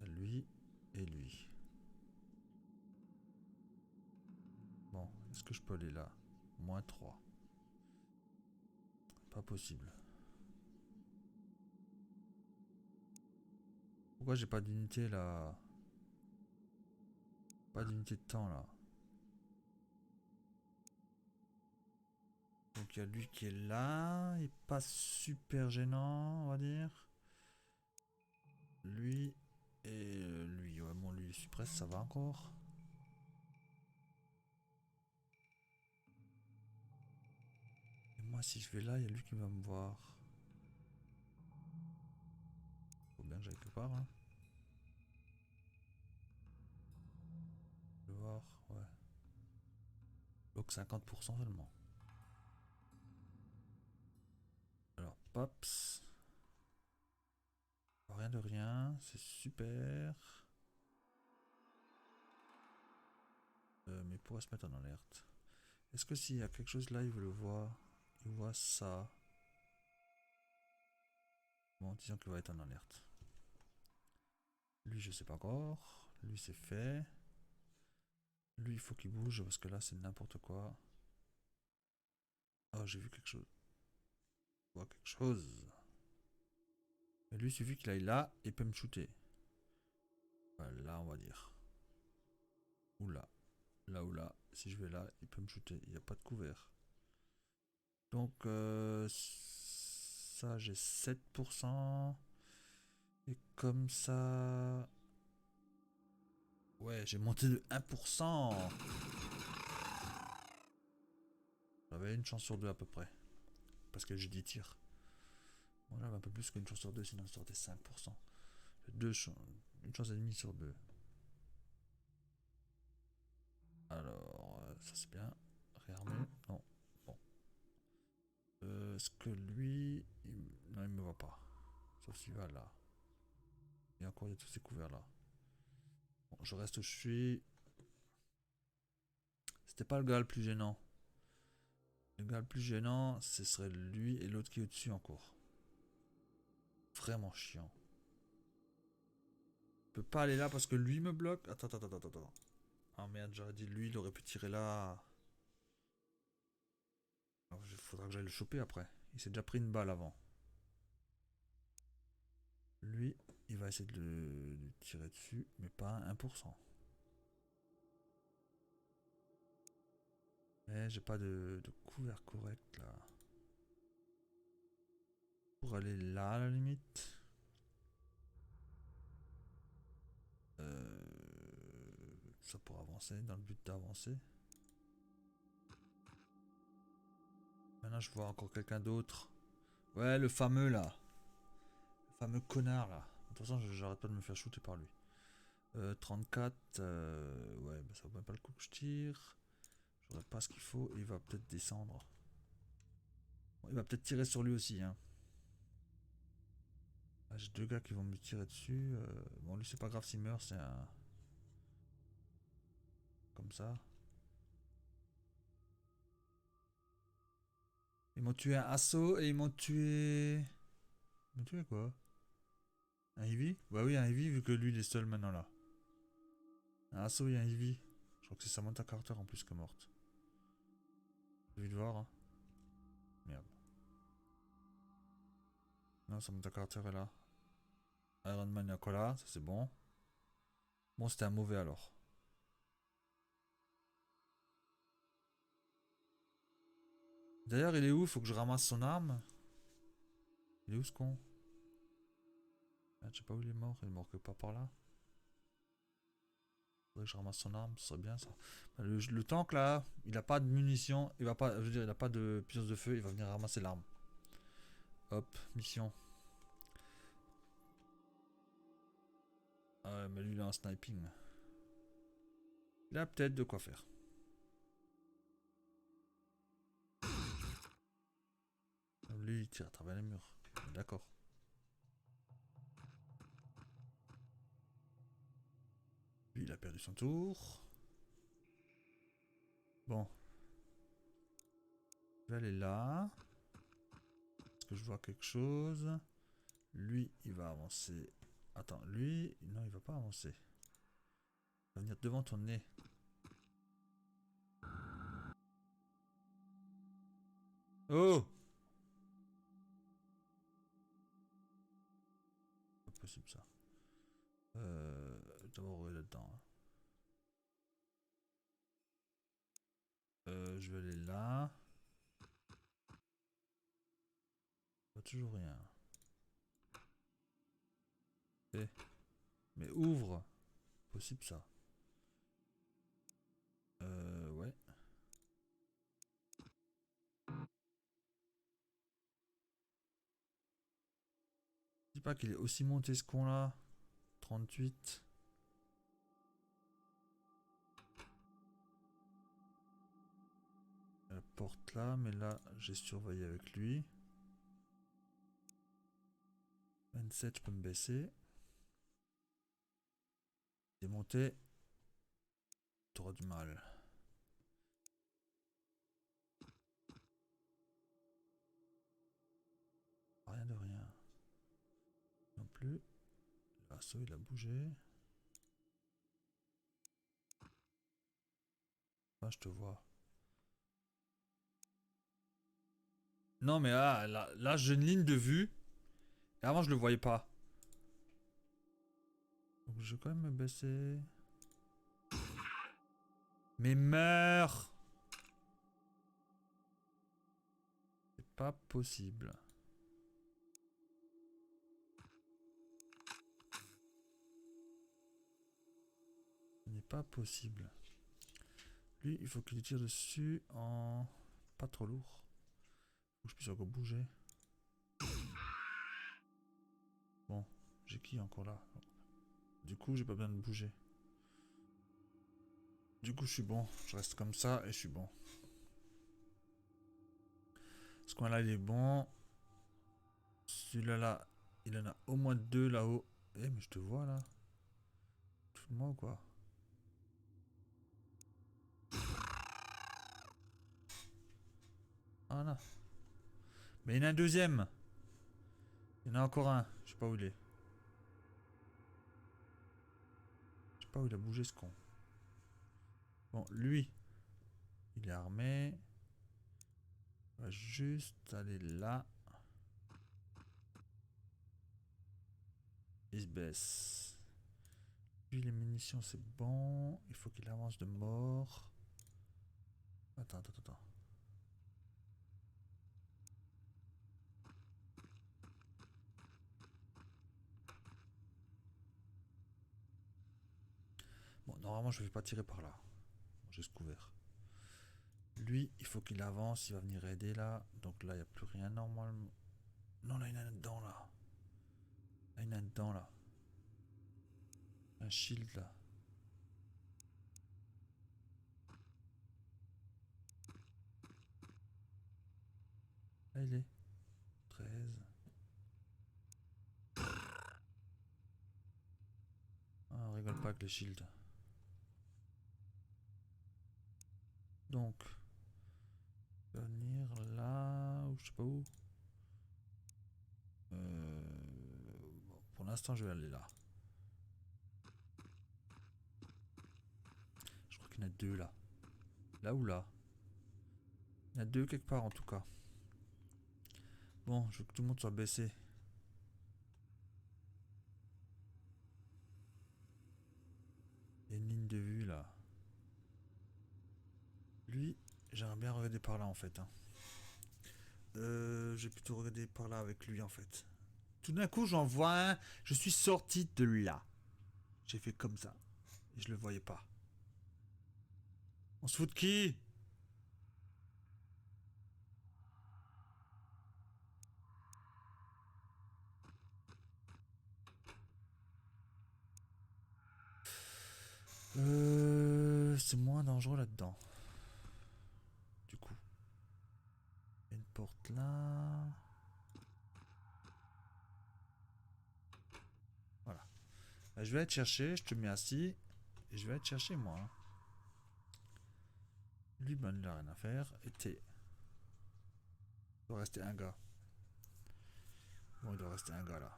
Lui et lui. Bon, est-ce que je peux aller là? -3. Pas possible. Pourquoi j'ai pas d'unité là? Pas d'unité de temps là. Donc il y a lui qui est là. Il est pas super gênant, on va dire. Lui et lui. Ouais, bon, lui, suppresse, ça va encore. Et moi, si je vais là, il y a lui qui va me voir. Faut bien que j'aille quelque part. Hein. Je vais voir, ouais. Donc 50% seulement. Alors, pops. Rien de rien, c'est super. Mais il pourrait se mettre en alerte. Est-ce que s'il y a quelque chose là, il le voit? Il voit ça. Bon, disons qu'il va être en alerte. Lui, je sais pas encore. Lui, c'est fait. Lui, il faut qu'il bouge parce que là, c'est n'importe quoi. Oh, j'ai vu quelque chose. Je vois quelque chose. Mais lui, il suffit qu'il aille là, il peut me shooter. Voilà, là, on va dire. Ou là. Là ou là. Si je vais là, il peut me shooter. Il n'y a pas de couvert. Donc, ça, j'ai 7%. Et comme ça... Ouais, j'ai monté de 1%. J'avais une chance sur deux à peu près. Parce que j'ai 10 tirs. Bon, là, un peu plus qu'une chance sur deux, sinon ça sortait 5%. Une chance et demie sur deux. Alors, ça c'est bien. Réarmer. Non. Bon. Est-ce que lui... Non, il me voit pas. Sauf s'il va là. Et encore, il y a tous ces couverts là. Bon, je reste où je suis. C'était pas le gars le plus gênant. Le gars le plus gênant, ce serait lui et l'autre qui est au-dessus encore. Vraiment chiant. Je peux pas aller là parce que lui me bloque. Attends. Ah merde, j'aurais dit lui, il aurait pu tirer là. Il faudra que j'aille le choper après. Il s'est déjà pris une balle avant. Lui, il va essayer de le tirer dessus, mais pas à 1%. Mais j'ai pas de couvert correct là. Pour aller là à la limite. Ça pour avancer, dans le but d'avancer. Maintenant je vois encore quelqu'un d'autre. Ouais, le fameux là. Le fameux connard là. De toute façon, j'arrête pas de me faire shooter par lui. 34, ouais, bah, ça vaut même pas le coup que je tire. J'aurais pas ce qu'il faut. Il va peut-être descendre. Bon, il va peut-être tirer sur lui aussi. Hein. Ah, j'ai deux gars qui vont me tirer dessus. Bon, lui, c'est pas grave s'il meurt, c'est un. Comme ça. Ils m'ont tué un assaut et ils m'ont tué. Ils m'ont tué quoi? Un Eevee? Bah oui, un Eevee vu que lui il est seul maintenant là. Un assaut et un Eevee. Je crois que c'est Samantha Carter en plus qui est morte. J'ai envie de voir. Hein. Merde. Non, Samantha Carter est là. Iron Man est là, ça c'est bon. Bon, c'était un mauvais alors. D'ailleurs, il est où? Faut que je ramasse son arme. Il est où ce con? Ah, je sais pas où il est mort. Il est mort que pas par là. Faudrait que je ramasse son arme, ce serait bien ça. Le tank là, il a pas de munitions. Il va pas, je veux dire, il a pas de puissance de feu. Il va venir ramasser l'arme. Hop, mission. Ah ouais, mais lui il a un sniping. Il a peut-être de quoi faire. Lui il tire à travers les murs. D'accord. Lui il a perdu son tour. Bon. Je vais aller là. Est-ce que je vois quelque chose? Lui il va avancer. Attends, lui, non il va pas avancer. Il va venir devant ton nez. Oh! Pas possible ça. D'abord là-dedans. Je vais aller là. Pas toujours rien. Eh, mais ouvre. Possible ça. Ouais. Je dis pas qu'il est aussi monté ce con là. 38. La porte là, mais là j'ai surveillé avec lui. 27, je peux me baisser. Démonter. T'auras du mal. Rien de rien. Non plus. L'assaut il a bougé. Ah, je te vois. Non mais là j'ai une ligne de vue. Et avant je le voyais pas. Donc je vais quand même me baisser. Mais meurs! C'est pas possible. Ce n'est pas possible. Lui, il faut qu'il tire dessus en... pas trop lourd. Faut que je puisse encore bouger. Bon, j'ai qui encore là? Du coup, j'ai pas besoin de bouger. Du coup, je suis bon. Je reste comme ça et je suis bon. Ce coin-là, il est bon. Celui-là, là, il en a au moins deux là-haut. Eh, mais je te vois là. Tout le monde ou quoi? Ah là. Mais il y en a un deuxième. Il y en a encore un. Je sais pas où il est. Je sais pas où il a bougé ce con. Bon, lui, il est armé. On va juste aller là. Il se baisse. Lui, les munitions, c'est bon. Il faut qu'il avance de mort. Attends. Bon, normalement, je vais pas tirer par là. Juste couvert. Lui, il faut qu'il avance. Il va venir aider là. Donc là, il n'y a plus rien normalement. Non, là, il y en a un dedans là. Là, il y en a un dedans là. Un shield là. Là, il est. 13. Ah, on rigole pas avec les shields. Donc, il va venir là. Ou je sais pas où. Bon, pour l'instant, je vais aller là. Je crois qu'il y en a deux là. Là ou là? Il y en a deux quelque part en tout cas. Bon, je veux que tout le monde soit baissé. Il y a une ligne de vue là. Lui, j'aimerais bien regarder par là en fait. Hein. J'ai plutôt regardé par là avec lui en fait. Tout d'un coup, j'en vois un. Je suis sorti de là. J'ai fait comme ça. Et je le voyais pas. On se fout de qui? C'est moins dangereux là-dedans. Du coup. Il y a une porte là. Voilà. Bah, je vais aller te chercher. Je te mets assis. Et je vais aller te chercher moi. Hein. Lui, ben, il a rien à faire. Et t'es. Il doit rester un gars. Bon, il doit rester un gars là.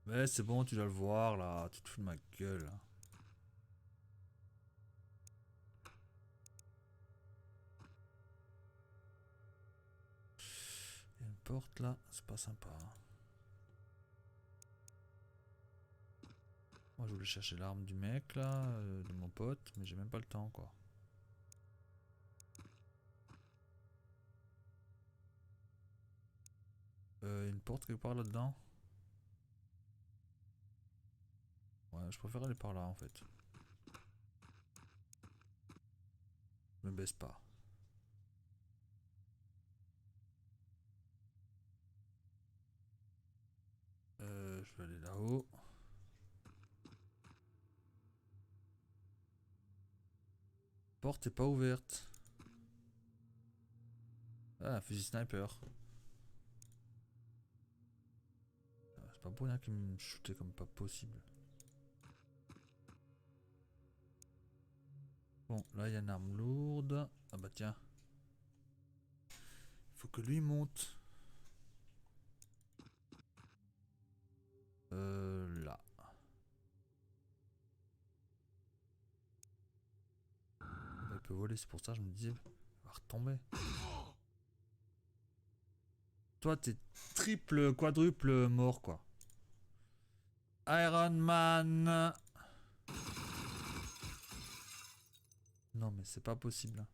Mais c'est bon, tu dois le voir là. Tu te fous de ma gueule. Hein. Il y a une porte là. C'est pas sympa. Hein. Moi je voulais chercher l'arme du mec là, de mon pote, mais j'ai même pas le temps quoi. Une porte quelque part là-dedans. Ouais, je préfère aller par là en fait. Je me baisse pas. Je vais aller là-haut. Porte est pas ouverte. Ah, un fusil sniper. Ah, c'est pas pour rien qu'il me shootait comme pas possible. Bon, là il y a une arme lourde. Ah bah tiens. Faut que lui monte. Là. Bah, il peut voler, c'est pour ça que je me disais. Il va retomber. Toi t'es triple, quadruple mort quoi. Iron Man. Non mais c'est pas possible.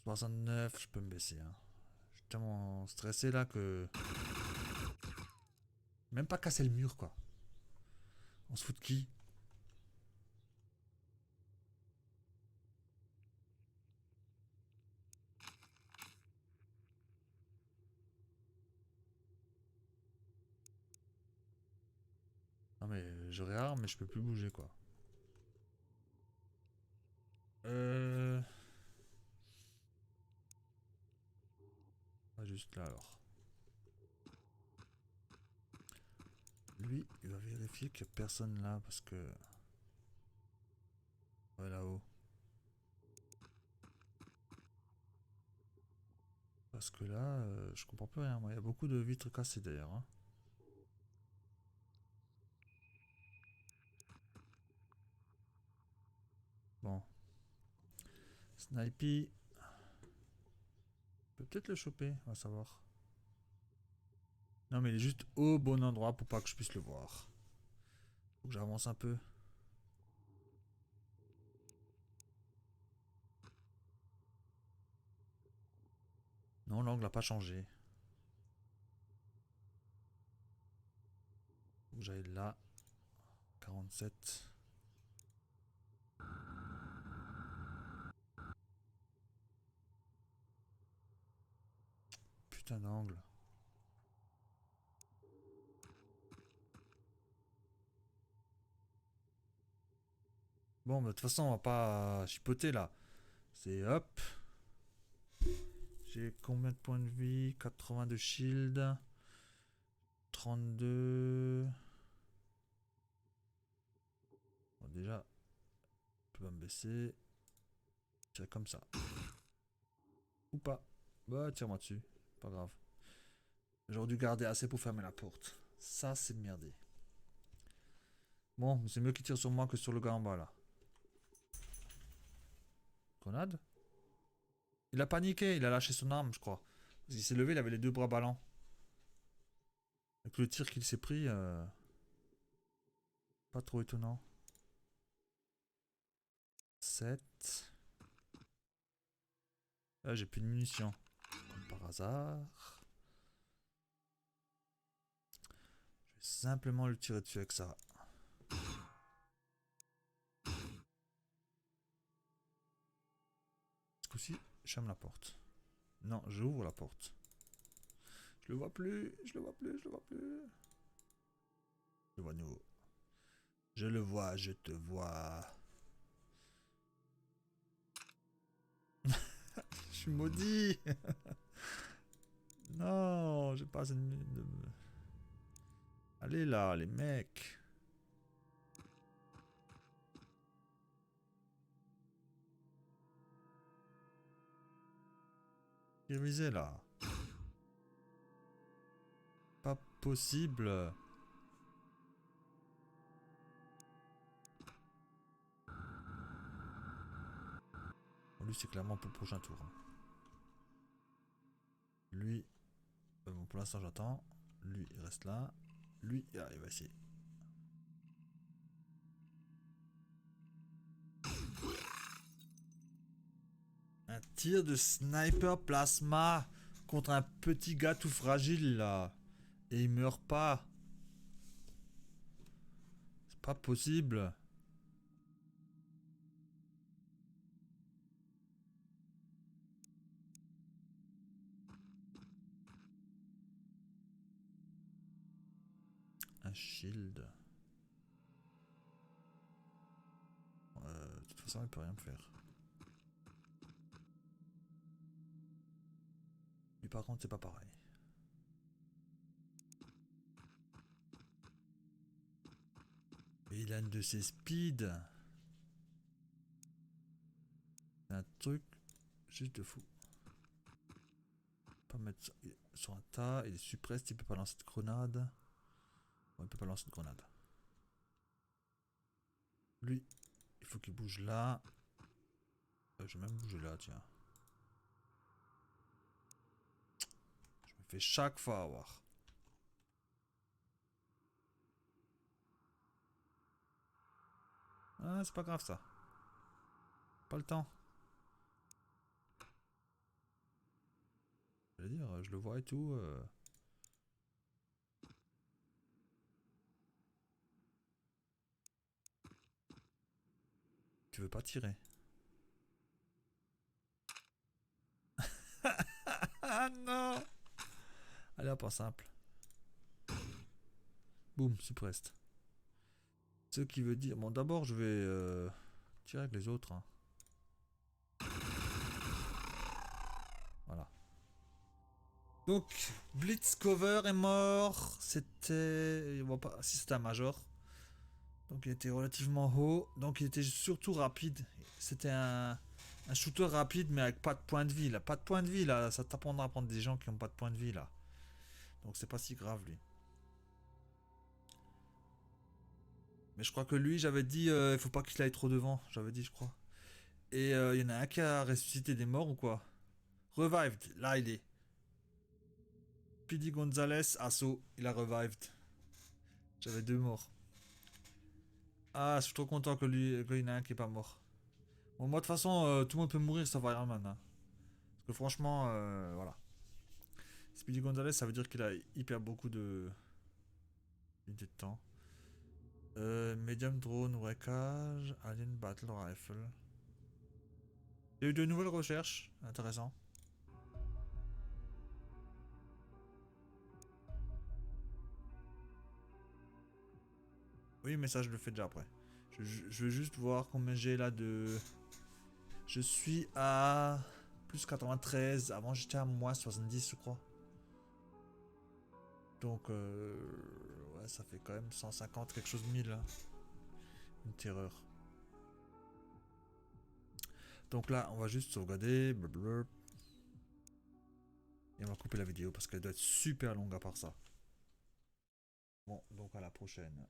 69, je peux me baisser. Hein. Je suis tellement stressé là que... Même pas casser le mur quoi. On se fout de qui? Non mais je réarme mais je peux plus bouger quoi. Ah, juste là alors. Lui, il va vérifier qu'il n'y a personne là parce que... Ouais, là-haut. Parce que là, je comprends plus rien. Il y a beaucoup de vitres cassées d'ailleurs. Hein. Bon. Snipey. Peut peut-être le choper, on va savoir. Non mais il est juste au bon endroit pour pas que je puisse le voir. Faut que j'avance un peu. Non, l'angle n'a pas changé. Faut que j'aille là. 47. Putain d'angle. Bon, bah, de toute façon, on va pas chipoter là. C'est hop. J'ai combien de points de vie? 80 de shield. 32. Bon, déjà, je peux me baisser. Tiens, comme ça. Ou pas. Bah, tire-moi dessus. Pas grave. J'aurais dû garder assez pour fermer la porte. Ça, c'est de merder. Bon, c'est mieux qu'il tire sur moi que sur le gars en bas là. Grenade? Il a paniqué, il a lâché son arme, je crois. Parce qu'il s'est levé, il avait les deux bras ballants. Avec le tir qu'il s'est pris, pas trop étonnant. 7. Là, j'ai plus de munitions. Comme par hasard. Je vais simplement le tirer dessus avec ça. Ce coup-ci, je ferme la porte. Non, j'ouvre la porte. Je le vois plus, je le vois plus, je le vois plus. Je le vois nouveau. Je le vois, je te vois. Je suis maudit. Non, j'ai pas assez de... Allez là, les mecs. Visez là. Pas possible. Bon, lui, c'est clairement pour le prochain tour. Hein. Lui, bon, pour l'instant, j'attends. Lui, il reste là. Lui, ah, il va essayer. Un tir de sniper plasma contre un petit gars tout fragile là. Et il meurt pas. C'est pas possible. Un shield. De toute façon, il peut rien me faire. Lui par contre, c'est pas pareil. Et il a une de ses speeds. C'est un truc juste de fou. Pas mettre sur un tas, il est suppressé, il peut pas lancer de grenade. Ouais, il peut pas lancer de grenade. Lui, il faut qu'il bouge là. Je vais même bouger là, tiens. Je me fais chaque fois avoir. Ah, c'est pas grave ça. Pas le temps. Je veux dire, je le vois et tout. Tu veux pas tirer. Ah non. Allez hop, en simple. Boum, suppressed. Ce qui veut dire... Bon, d'abord, je vais tirer avec les autres. Hein. Voilà. Donc, Blitzcover est mort. C'était... Bon, pas... Si c'était un major. Donc, il était relativement haut. Donc, il était surtout rapide. C'était un shooter rapide, mais avec pas de point de vie. Là. Pas de point de vie, là. Ça t'apprendra à prendre des gens qui ont pas de point de vie, là. Donc, c'est pas si grave, lui. Mais je crois que lui, j'avais dit, il faut pas qu'il aille trop devant. J'avais dit, je crois. Et il y en a un qui a ressuscité des morts ou quoi? Revived, là il est. Pidi Gonzalez, assaut, il a revived. J'avais deux morts. Ah, je suis trop content que lui, qu'il y en a un qui est pas mort. Bon, moi de toute façon, tout le monde peut mourir sauf Iron Man. Hein. Parce que franchement, voilà. Speedy Gonzalez, ça veut dire qu'il a hyper beaucoup de de temps. Medium drone, wreckage, alien battle rifle. Il y a eu de nouvelles recherches, intéressant. Oui, mais ça je le fais déjà après. Je veux juste voir combien j'ai là de... Je suis à plus 93. Avant j'étais à moins 70 je crois. Donc ouais, ça fait quand même 150 quelque chose de 1000 là. Une terreur. Donc là on va juste sauvegarder. Blablabla. Et on va couper la vidéo parce qu'elle doit être super longue à part ça. Bon, donc à la prochaine.